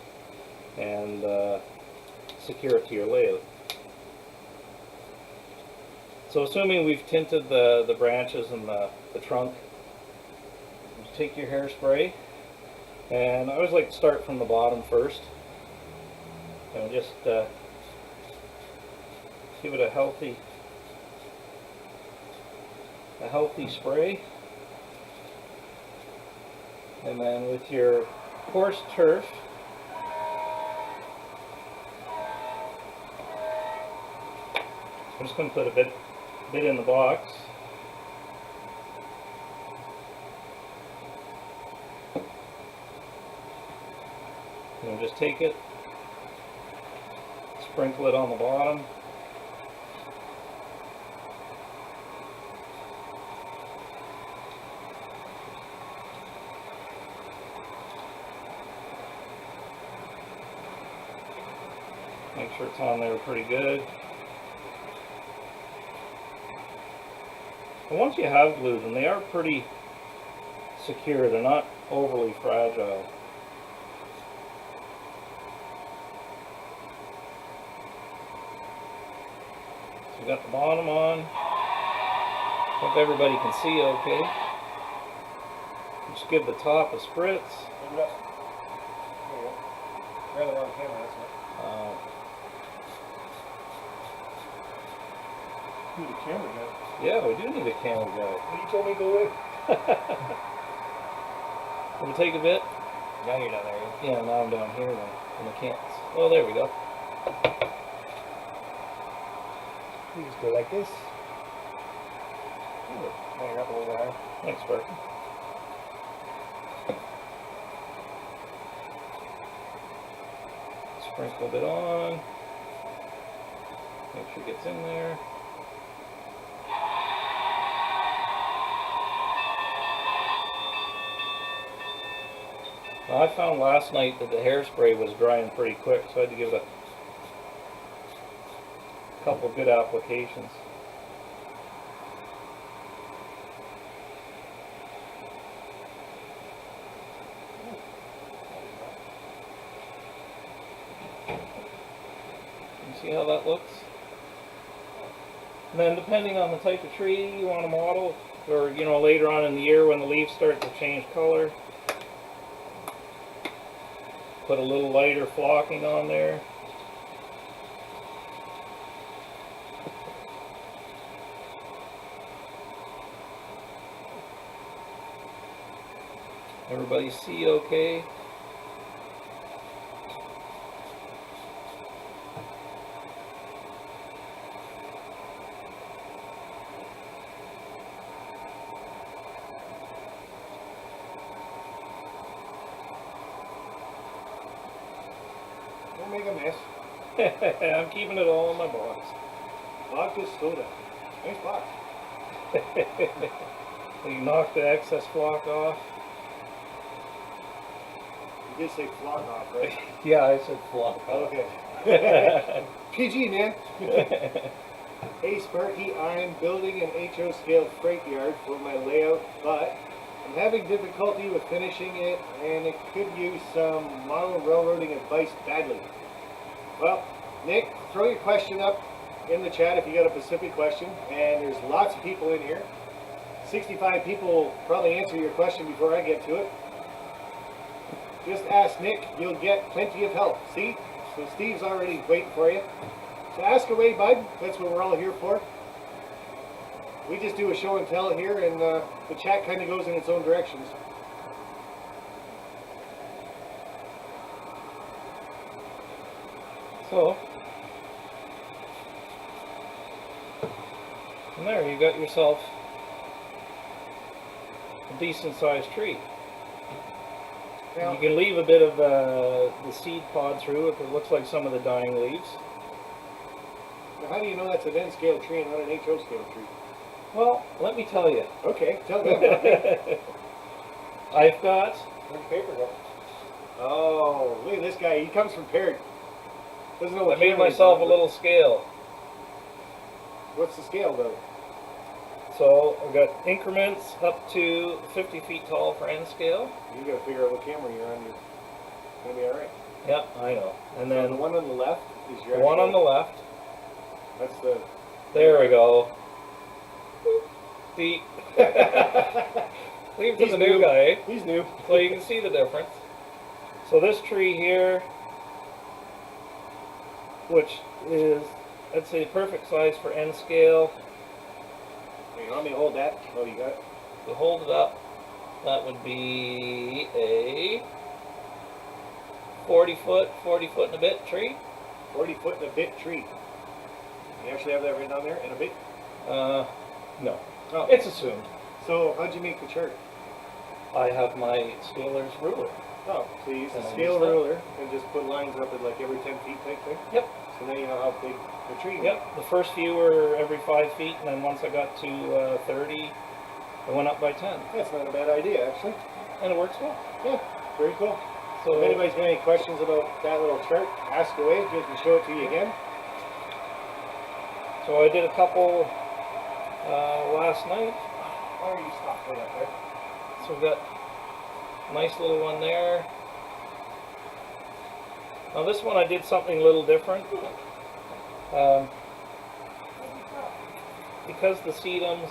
and secure it to your layout. So assuming we've tinted the branches and the trunk, you take your hairspray, and I always like to start from the bottom first, and just give it a healthy spray. And then with your coarse turf, I'm just going to put a bit in the box. And just take it, sprinkle it on the bottom. Make sure it's on there pretty good. And once you have glued them, they are pretty secure. They're not overly fragile. So we got the bottom on. Hope everybody can see okay. Just give the top a spritz. We're on the wrong camera, that's right. Need a camera guy. Yeah, we do need a camera guy. You told me to go away. Will it take a bit? Now you're down there. Yeah, now I'm down here then, in the cans. Oh, there we go. You just go like this. Now you're up a little higher. Thanks, Sparky. Sprinkle a bit on. Make sure it gets in there. Now, I found last night that the hairspray was drying pretty quick, so I had to give it a couple of good applications. You see how that looks? And then depending on the type of tree you want to model, or later on in the year when the leaves start to change color, put a little lighter flocking on there. Everybody see okay? Don't make a mess. I'm keeping it all in my box. Vodka soda. Nice box. You knock the excess flock off. You did say flock off, right? Yeah, I said flock off. Okay. PG, man. Hey Sparky, I'm building an HO scale freight yard for my layout, but I'm having difficulty with finishing it and it could use some model railroading advice badly. Well, Nick, throw your question up in the chat if you got a specific question, and there's lots of people in here. 65 people will probably answer your question before I get to it. Just ask Nick, you'll get plenty of help. See? So Steve's already waiting for you. So ask away, bud. That's what we're all here for. We just do a show and tell here, and the chat kind of goes in its own directions. So, and there you got yourself a decent sized tree. Now, You can leave a bit of the seed pod through if it looks like some of the dying leaves. how do you know that's an N scale tree and not an HO scale tree? Well, let me tell you. Okay, tell me about it. I've got, Where's the paper go? Oh, look at this guy. He comes prepared. Doesn't know what I made camera he's myself on, a little scale. What's the scale though? So I've got increments up to 50 feet tall for N scale. You gotta figure out what camera you're on. You're gonna be alright. Yep, I know. And So then the one on the left is your the one on actual- the left. That's the... There we go. Deep. Leave it to He's the new new. guy, eh? He's new. So you can see the difference. So this tree here, which is, I'd say, perfect size for N scale. You want me to hold that? Oh, you got it? To hold it up, that would be a 40 foot and a bit tree. 40 foot and a bit tree. You actually have that written on there, and a bit? No. Oh. It's assumed. So how'd you make the chart? I have my scaler's ruler. Oh, so you use And a I scale use that. ruler and just put lines up at like every 10 feet type thing? Yep. So then you know how big the tree is. Yep. The first few were every 5 feet, and then once I got to 30, I went up by 10. That's not a bad idea, actually. And it works well. Yeah, very cool. So If anybody's got any questions about that little chart, ask away. We can show it to you again. So I did a couple last night. Why are you stopped right up there? So we've got a nice little one there. Now this one I did something a little different. Because the sedums,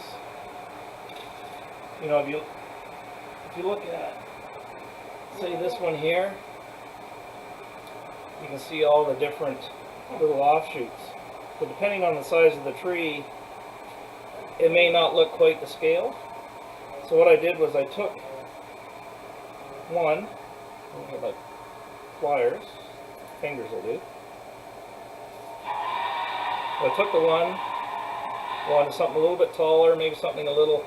you know, if you look at, say, this one here, you can see all the different little offshoots. So depending on the size of the tree, it may not look quite the scale. So what I did was I took one, let me get my pliers, fingers will do. So I took the one, wanted something a little bit taller, maybe something a little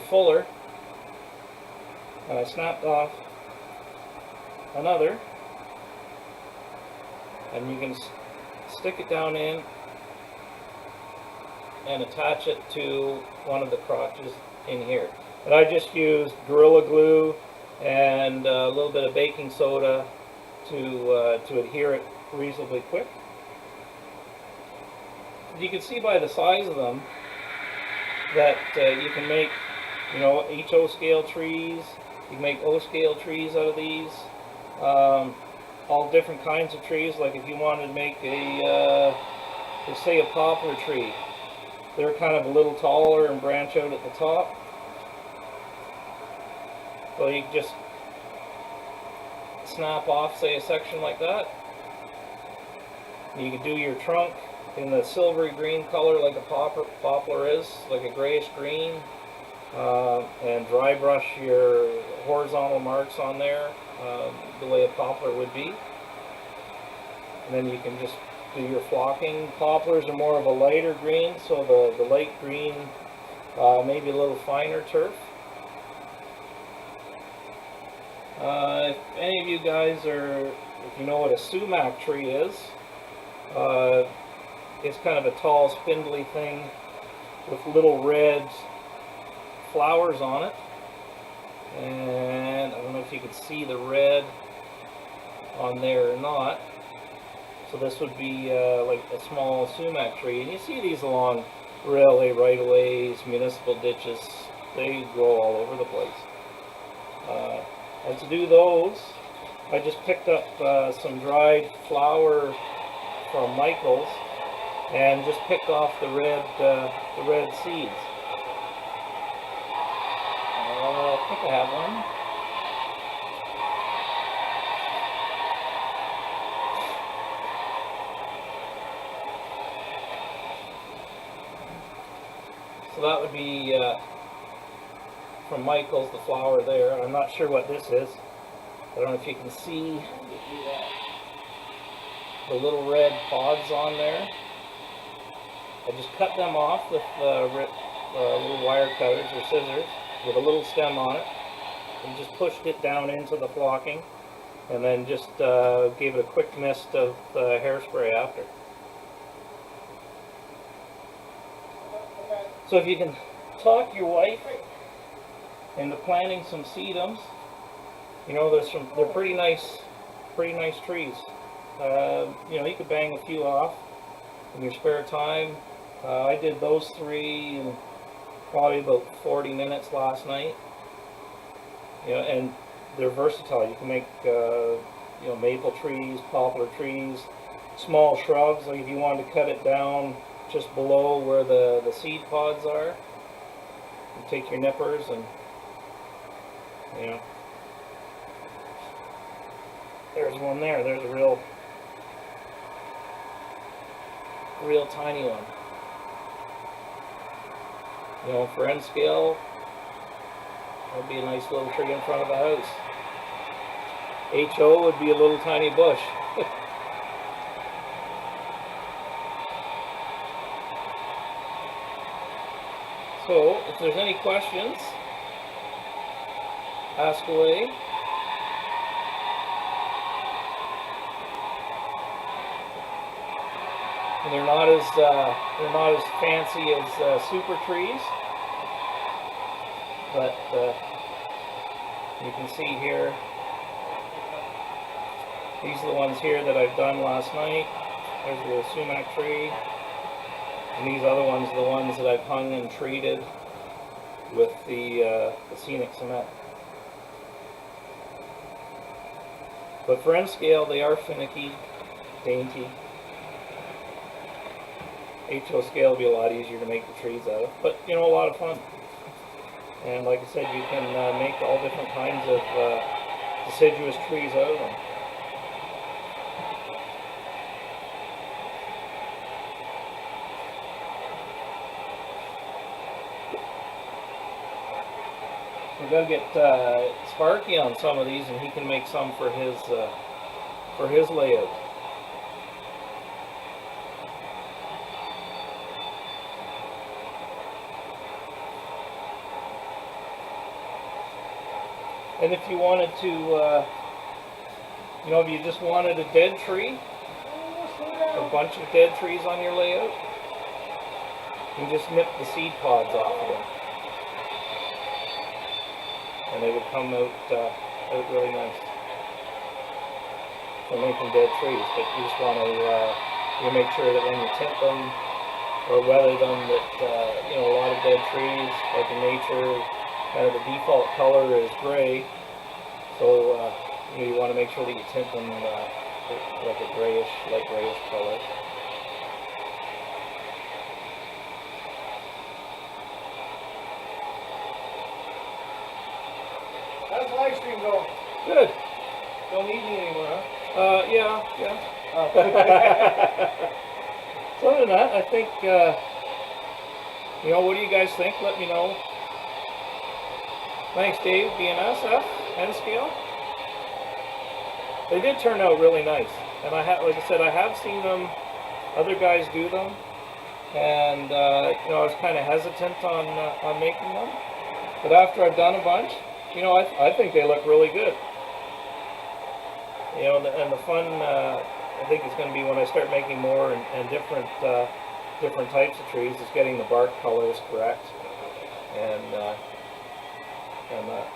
fuller, and I snapped off another, and you can stick it down in and attach it to one of the crotches in here. And I just used Gorilla Glue and a little bit of baking soda to adhere it reasonably quick. You can see by the size of them that you can make, you know, HO scale trees. You can make O scale trees out of these. All different kinds of trees. Like if you wanted to make let's say a poplar tree, they're kind of a little taller and branch out at the top. So you can just snap off, say, a section like that. You can do your trunk in the silvery green color like a poplar is, like a grayish green, and dry brush your horizontal marks on there the way a poplar would be. And then you can just do your flocking. Poplars are more of a lighter green, so the light green, maybe a little finer turf. If any of you guys if you know what a sumac tree is, it's kind of a tall, spindly thing with little red flowers on it. And I don't know if you can see the red on there or not. So this would be like a small sumac tree. And you see these along railway right-of-ways, municipal ditches. They grow all over the place. And to do those, I just picked up some dried flour from Michael's and just picked off the red seeds. I think I have one. So that would be from Michael's, the flower there. I'm not sure what this is. I don't know if you can see the little red pods on there. I just cut them off with little wire cutters or scissors with a little stem on it, and just pushed it down into the flocking, and then just gave it a quick mist of hairspray after. So if you can talk your wife into planting some sedums, you know, they're pretty nice trees. You know, you could bang a few off in your spare time. I did those 3 in probably about 40 minutes last night. And they're versatile. You can make maple trees, poplar trees, small shrubs. Like if you wanted to cut it down just below where the seed pods are, you take your nippers and there's one there. There's a real tiny one. For N scale, that'd be a nice little tree in front of the house. HO would be a little tiny bush. So, if there's any questions, ask away. And they're not as fancy as super trees, but you can see here. These are the ones here that I've done last night. There's the sumac tree. And these other ones are the ones that I've hung and treated with the scenic cement. But for N scale, they are finicky, dainty. HO scale will be a lot easier to make the trees out of, but a lot of fun. And like I said, you can make all different kinds of deciduous trees out of them. We're going to get Sparky on some of these, and he can make some for his layout. And if you wanted to, if you just wanted a dead tree, a bunch of dead trees on your layout, you can just nip the seed pods off of them. And they would come out really nice for making dead trees. But you just want to make sure that when you tint them or weather them, that a lot of dead trees, like in nature, kind of the default color is gray. So you want to make sure that you tint them like a grayish, light grayish color. How's the live stream going? Good. Don't need me anymore, huh? Yeah. Oh. So other than that, I think, what do you guys think? Let me know. Thanks, Dave. BNSF, N scale. They did turn out really nice, and like I said, I have seen them. Other guys do them, and I was kind of hesitant on making them, but after I've done a bunch, I think they look really good. And the fun, I think it's going to be when I start making more and different types of trees, is getting the bark colors correct, and that.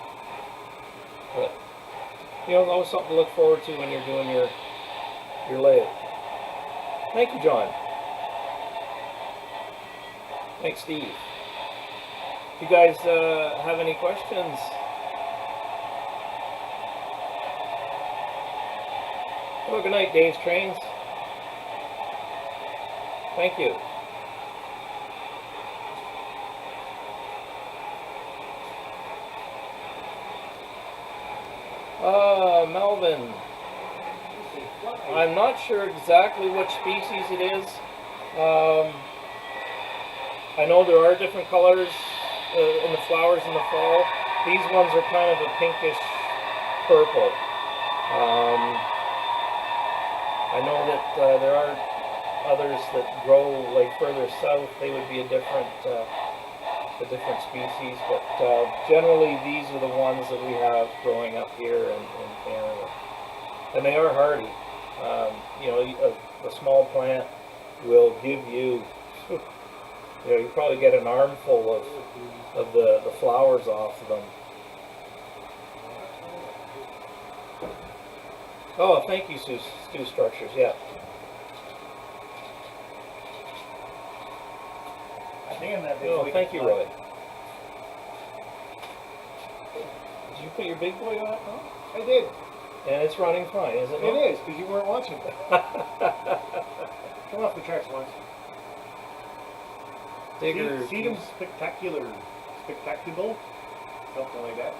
But always something to look forward to when you're doing your layout. Thank you, John. Thanks, Steve. If you guys have any questions, well, good night, Dave's Trains. Thank you. Melvin. I'm not sure exactly which species it is. I know there are different colors in the flowers in the fall. These ones are kind of a pinkish purple. I know that there are others that grow like further south. They would be a different species, but generally these are the ones that we have growing up here in Canada, and they are hardy. A small plant will give you, you probably get an armful of the flowers off of them. Oh, thank you, Stu Structures. Yeah. stand that big. Oh, so we thank can you, fly. Roy. Did you put your big boy on it? No? I did. And it's running fine, is it? It is, because you weren't watching. Come off the tracks once. Digger. See them spectacular. Spectacular? Something like that.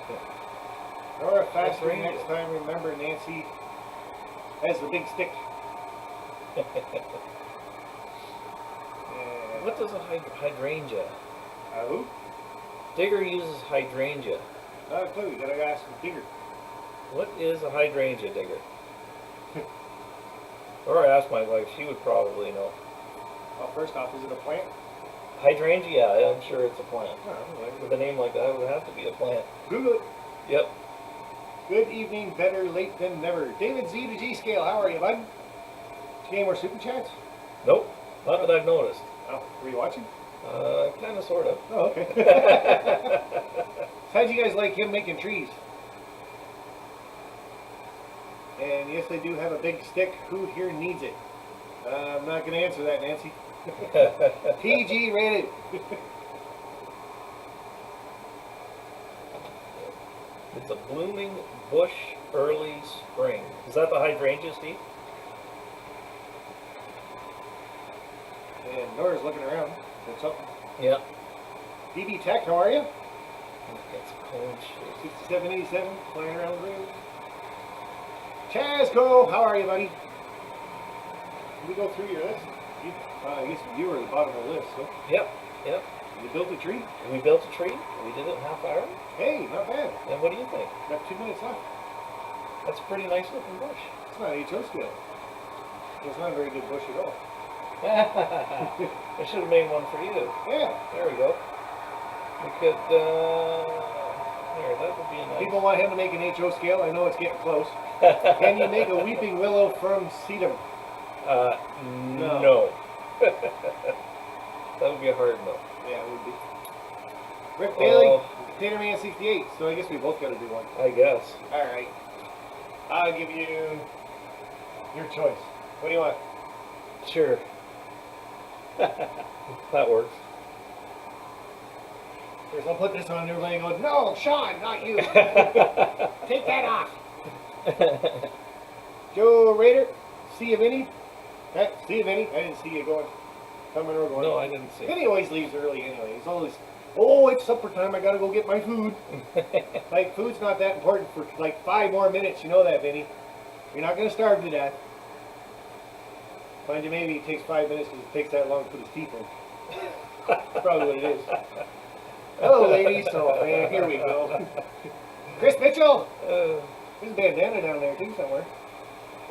Or faster That's next time. Remember, Nancy has the big stick. What does a hydrangea? Who? Digger uses hydrangea. Not a clue. You gotta ask the digger. What is a hydrangea, Digger? Or I asked my wife, she would probably know. Well, first off, is it a plant? Hydrangea, I'm sure it's a plant. Oh, With a name like that, it would have to be a plant. Google it. Yep. Good evening, better late than never. David Z to G scale, how are you, bud? Did you get any more super chats? Nope. Not that I've noticed. Oh, were you watching? Kind of, sort of. Oh, okay. How'd you guys like him making trees? And yes, they do have a big stick. Who here needs it? I'm not going to answer that, Nancy. PG rated. It's a blooming bush early spring. Is that the hydrangea, Steve? And Nora's looking around. What's up? Yeah. BB Tech, how are you? It's cone shape. 6787, flying around the room. Chasco, how are you, buddy? Can we go through your list? I guess you were at the bottom of the list, so. Yep. Yep. You built a tree? We built a tree. We did it in half hour. Hey, not bad. And what do you think? Got 2 minutes left. That's a pretty nice looking bush. It's not HO scale. It's not a very good bush at all. I should have made one for you. Yeah. There we go. We could, there, that would be a nice. People want him to make an HO scale. I know it's getting close. Can you make a weeping willow from sedum? No. That would be a hard no. Yeah, it would be. Rick Bailey, Container Man 68. So I guess we both got to do one. I guess. All right. I'll give you your choice. What do you want? Sure. That works. First, I'll put this on everybody and go, no, Sean, not you. Take that off. Joe Rader, see you, Vinny. See you, Vinny. I didn't see you coming or going. No, I didn't see. Vinny always leaves early anyway. He's always, oh, it's supper time. I gotta go get my food. Like, food's not that important for like 5 more minutes. You know that, Vinny. You're not gonna starve to death. Mind you, maybe it takes 5 minutes because it takes that long to put his teeth in. That's probably what it is. Hello, ladies. So, man, here we go. Chris Mitchell. There's a bandana down there too somewhere.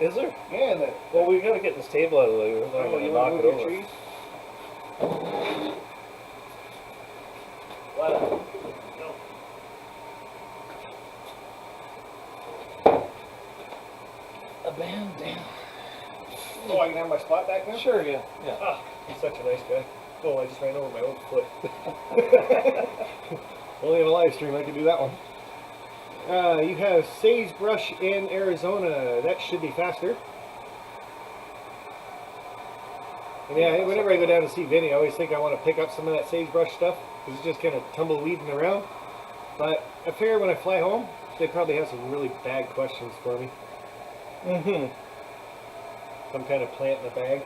Is there? Yeah, and the. Well, we got to get this table out of the way. We're not Oh, going you to want knock to it move your over. trees? Wow. A bandana. Oh, I can have my spot back now? Sure, yeah. Yeah. Ah, he's such a nice guy. Oh, I just ran over my own foot. Only on a live stream I can do that one. You have sagebrush in Arizona. That should be faster. And yeah, whenever I go down to see Vinny, I always think I want to pick up some of that sagebrush stuff because it's just kind of tumbleweeding around. But I figure when I fly home, they probably have some really bad questions for me. Mm-hmm. Some kind of plant in a bag.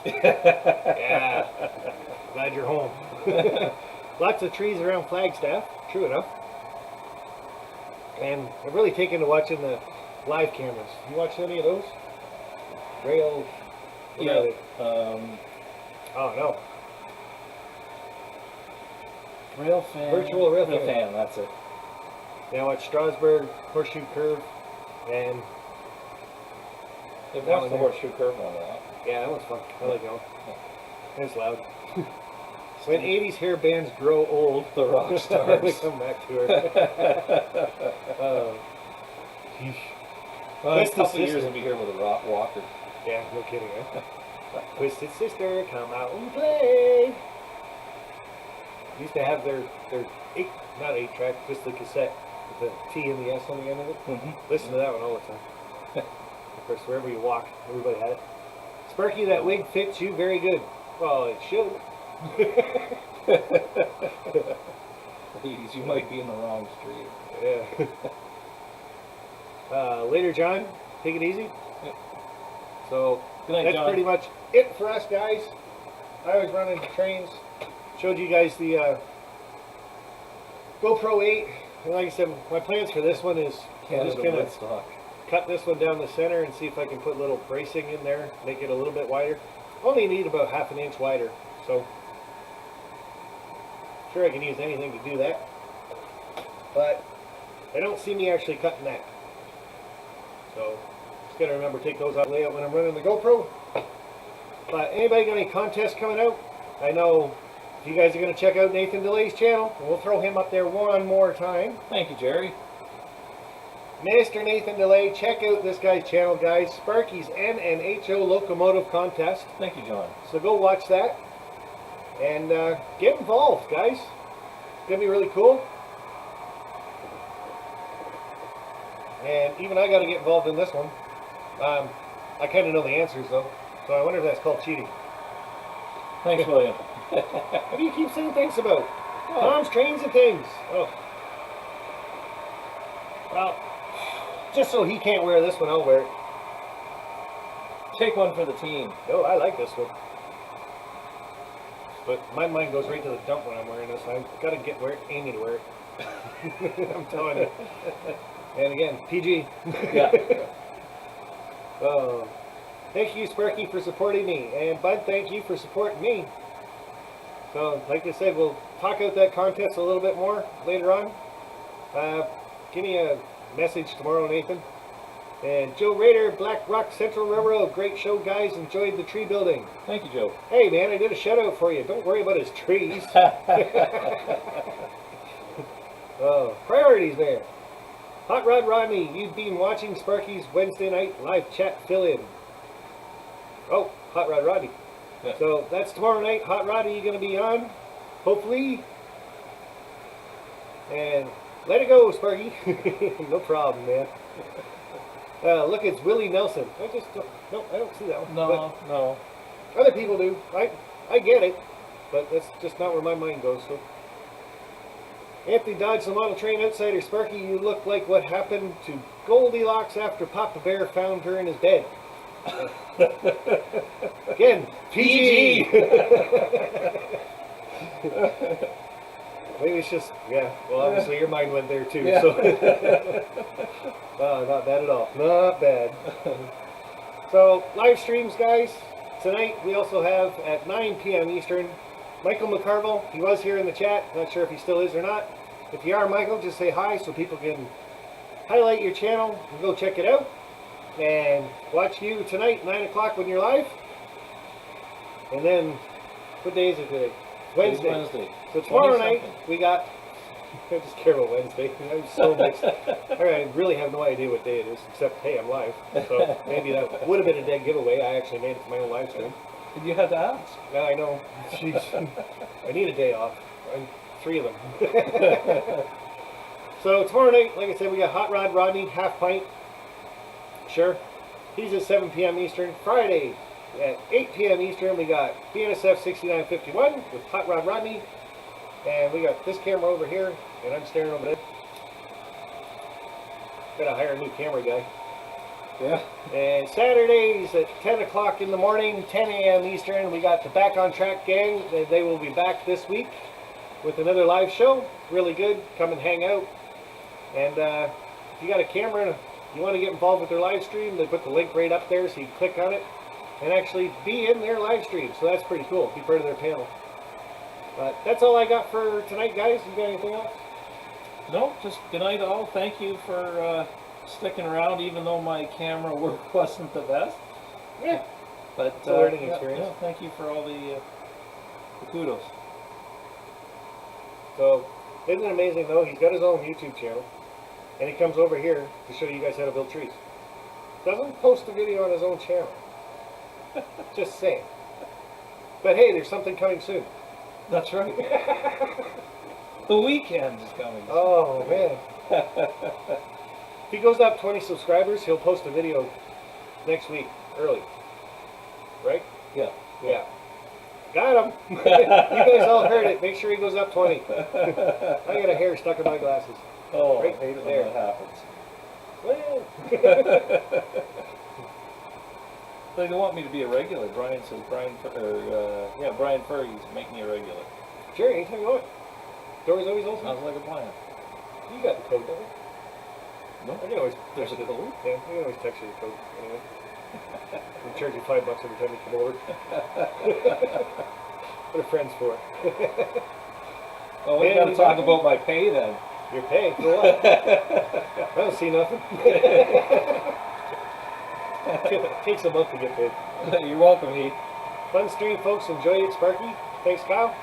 Yeah. Glad you're home. Lots of trees around Flagstaff. True enough. And I've really taken to watching the live cameras. You watch any of those? Rail. What are they? Oh no. Rail fan. Virtual rail fan. That's it. Yeah, I watch Strasbourg, Horseshoe Curve, and They've That watched one the there. horseshoe curve one, huh? yeah, that one's fun. I like that one. And it's loud. When 80s hair bands grow old, The rock we stars. come back to her. Well, in a Twisted couple of years Sister. we'll be here with a rock walker. Yeah, no kidding, eh? Twisted Sister, come out and play. Used to have their not 8-track, just the cassette with the T and the S on the end of it. Mm-hmm. Listen to that one all the time. Of course, wherever you walk, everybody had it. Sparky, that wig fits you very good. Well, it should. Please, you might be in the wrong street. Yeah. Later, John. Take it easy. Yep. So Good night, that's John. pretty much it for us, guys. I was running trains. Showed you guys the GoPro 8. And like I said, my plans for this one is I'm just Canada gonna Woodstock. cut this one down the center and see if I can put little bracing in there, make it a little bit wider. Only need about half an inch wider, so sure I can use anything to do that. But I don't see me actually cutting that. So just gotta remember to take those out of layout when I'm running the GoPro. But anybody got any contests coming out? I know if you guys are gonna check out Nathan DeLay's channel, and we'll throw him up there one more time. Thank you, Jerry. Mr. Nathan DeLay, check out this guy's channel, guys. Sparky's NNHO Locomotive Contest. Thank you, John. So go watch that and get involved, guys. It's gonna be really cool. And even I got to get involved in this one. I kind of know the answers though, so I wonder if that's called cheating. Thanks, William. What do you keep saying thanks about? Tom's trains and things. Oh. Well, just so he can't wear this one, I'll wear it. Take one for the team. Oh, I like this one. But my mind goes right to the dump when I'm wearing this. I've got to get Amy to wear it. I'm telling you. And again, PG. Yeah. Thank you, Sparky, for supporting me. And Bud, thank you for supporting me. So, like I said, we'll talk out that contest a little bit more later on. Give me a message tomorrow, Nathan. And Joe Rader, Black Rock Central Railroad. Great show, guys. Enjoyed the tree building. Thank you, Joe. Hey, man, I did a shout out for you. Don't worry about his trees. Priorities, man. Hot Rod Rodney, you've been watching Sparky's Wednesday night live chat fill-in. Oh, Hot Rod Rodney. Yeah. So that's tomorrow night. Hot Rod, are you going to be on? Hopefully. And let it go, Sparky. No problem, man. Look, it's Willie Nelson. I don't see that one. No, no. But other people do. I get it, but that's just not where my mind goes. So, Anthony Dodge, the model train outsider. Sparky, you look like what happened to Goldilocks after Papa Bear found her in his bed. Again, PG. Maybe it's just, yeah, well, obviously your mind went there too. Yeah. So. Not bad at all. Not bad. So, live streams, guys. Tonight we also have at 9 p.m. Eastern, Michael McCarville. He was here in the chat. Not sure if he still is or not. If you are, Michael, just say hi so people can highlight your channel and go check it out. And watch you tonight, 9 o'clock when you're live. And then, what day is it today? Wednesday. Wednesday. So tomorrow night we got. I just care about Wednesday. I'm so mixed. I really have no idea what day it is, except hey, I'm live. So maybe that would have been a dead giveaway. I actually made it to my own live stream. You had to ask. Yeah, I know. Jeez. I need a day off. I'm 3 of them. So tomorrow night, like I said, we got Hot Rod Rodney, half pint. Sure. He's at 7 p.m. Eastern. Friday at 8 p.m. Eastern, we got BNSF 6951 with Hot Rod Rodney. And we got this camera over here, and I'm staring over there. Gotta hire a new camera guy. Yeah. And Saturdays at 10 o'clock in the morning, 10 a.m. Eastern, we got the Back on Track gang. They will be back this week with another live show. Really good. Come and hang out. And if you got a camera and you want to get involved with their live stream, they put the link right up there so you can click on it and actually be in their live stream. So that's pretty cool. Be part of their panel. But that's all I got for tonight, guys. You got anything else? No, just good night all. Thank you for sticking around, even though my camera work wasn't the best. Yeah. But it's a learning experience. Yeah, thank you for all the kudos. So, isn't it amazing though? He's got his own YouTube channel, and he comes over here to show you guys how to build trees. Doesn't post a video on his own channel. Just saying. But hey, there's something coming soon. That's right. The weekend is coming. Oh man. If he goes up 20 subscribers, he'll post a video next week, early. Right? Yeah. Yeah. Got him. You guys all heard it. Make sure he goes up 20. I got a hair stuck in my glasses. Oh, Right I hate it there. when that happens. Well. They don't want me to be a regular. Brian says Brian Fergie's make me a regular. Sure, anytime you want. Door's always open. Sounds like a plan. You got the code, don't you? No, I can always there's text a you. code. Yeah, I can always text you the code anyway. We charge you $5 every time you come over. What are friends for? Oh, we Yeah, gotta you talk got about my pay then. Your pay for what? I don't see nothing. Takes a month to get paid. You're welcome, Heath. Fun stream, folks. Enjoyed it, Sparky. Thanks, Kyle.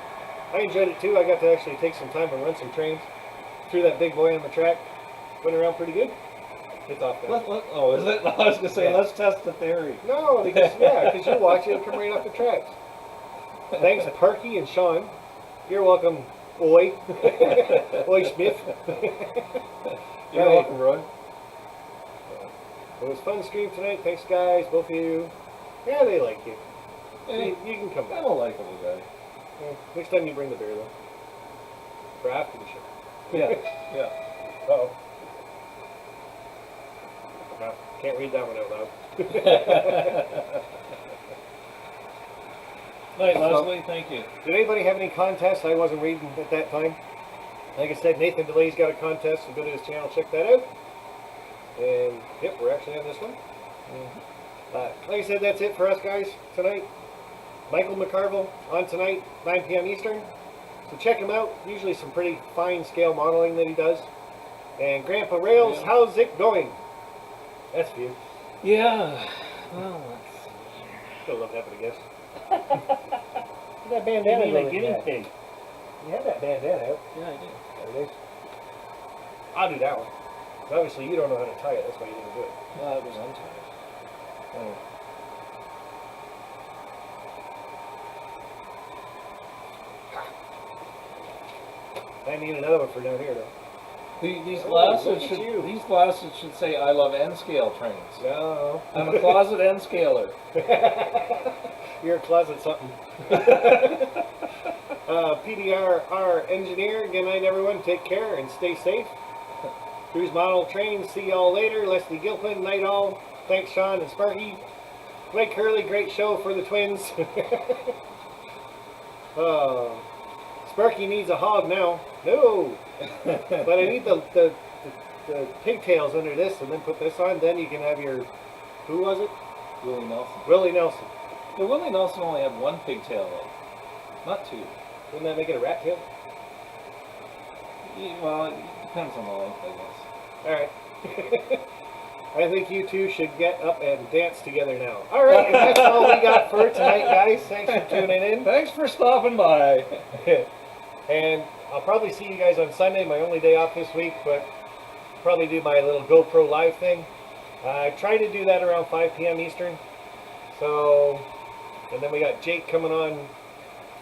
I enjoyed it too. I got to actually take some time and run some trains. Threw that big boy on the track. Went around pretty good. It's off now. Oh, is it? I was gonna say, Yeah. let's test the theory. No, because you watch it, it'll come right off the tracks. Thanks, Parky and Sean. You're welcome, Oi. Oi, Smith. You're Right. welcome, Roy. It was a fun stream tonight. Thanks, guys, both of you. Yeah, they like you. Hey, You can come I'm back. a likable guy. Yeah, next time you bring the beer, though. For after the show. Yeah, yeah. Uh-oh. No, can't read that one out loud. Night, Leslie. Thank you. Did anybody have any contests I wasn't reading at that time? Like I said, Nathan DeLay's got a contest, so go to his channel, check that out. And, yep, we're actually on this one. Like I said, that's it for us guys tonight. Michael McCarville on tonight, 9 p.m. Eastern. So check him out. Usually some pretty fine scale modeling that he does. And Grandpa Rails, Yeah. how's it going? That's for you. Yeah. Well, let's see. Still love having a guess. That You bandana mean a going guinea back. pig? You have that bandana out. Yeah, I do. There it is. I'll do that one. Obviously, you don't know how to tie it. That's why you didn't do it. Well, it was untied. Oh. I need another one for down here, though. These Oh, glasses look at should you. these glasses should say I love N scale trains. No. I'm a closet N scaler. You're a closet something. PDR engineer. Good night, everyone. Take care and stay safe. Cruise Model Trains. See y'all later. Leslie Gilpin. Night all. Thanks, Sean and Sparky. Blake Curley. Great show for the twins. Sparky needs a hog now. No. But I need the pigtails under this and then put this on. Then you can have your, who was it? Willie Nelson. Willie Nelson. Yeah, Willie Nelson only had one pigtail though, not two. Wouldn't that make it a rat tail? Well, it depends on the length, I guess. Alright. I think you two should get up and dance together now. Alright, and that's all we got for tonight, guys. Thanks for tuning in. Thanks for stopping by. And I'll probably see you guys on Sunday, my only day off this week, but probably do my little GoPro live thing. I try to do that around 5 p.m. Eastern. So, and then we got Jake coming on.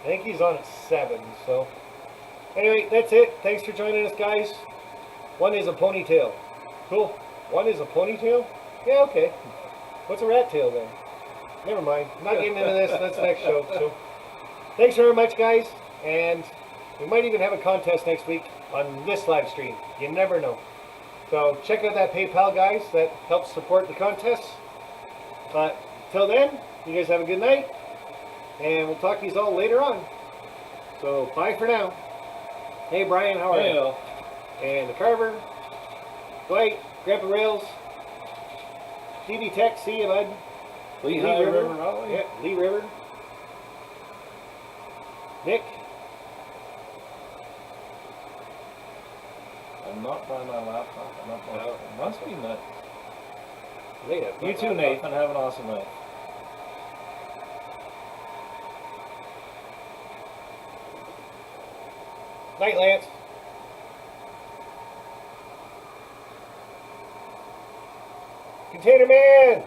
I think he's on at 7. So, anyway, that's it. Thanks for joining us, guys. One is a ponytail. Cool. One is a ponytail? Yeah, okay. What's a rat tail then? Never mind. I'm not getting into this. That's next show. So, thanks very much, guys. And we might even have a contest next week on this live stream. You never know. So check out that PayPal, guys. That helps support the contests. But till then, you guys have a good night. And we'll talk to you all later on. So bye for now. Hey, Brian, how are you? And the Carver, Dwight, Grandpa Rails, TV Tech, see you, bud. Lehigh River Raleigh. Yeah, Lee River. Nick. I'm not by my laptop. I'm not by No. Must be nuts. Later. You too, Nathan. Have an awesome night. Night, Lance. Container Man!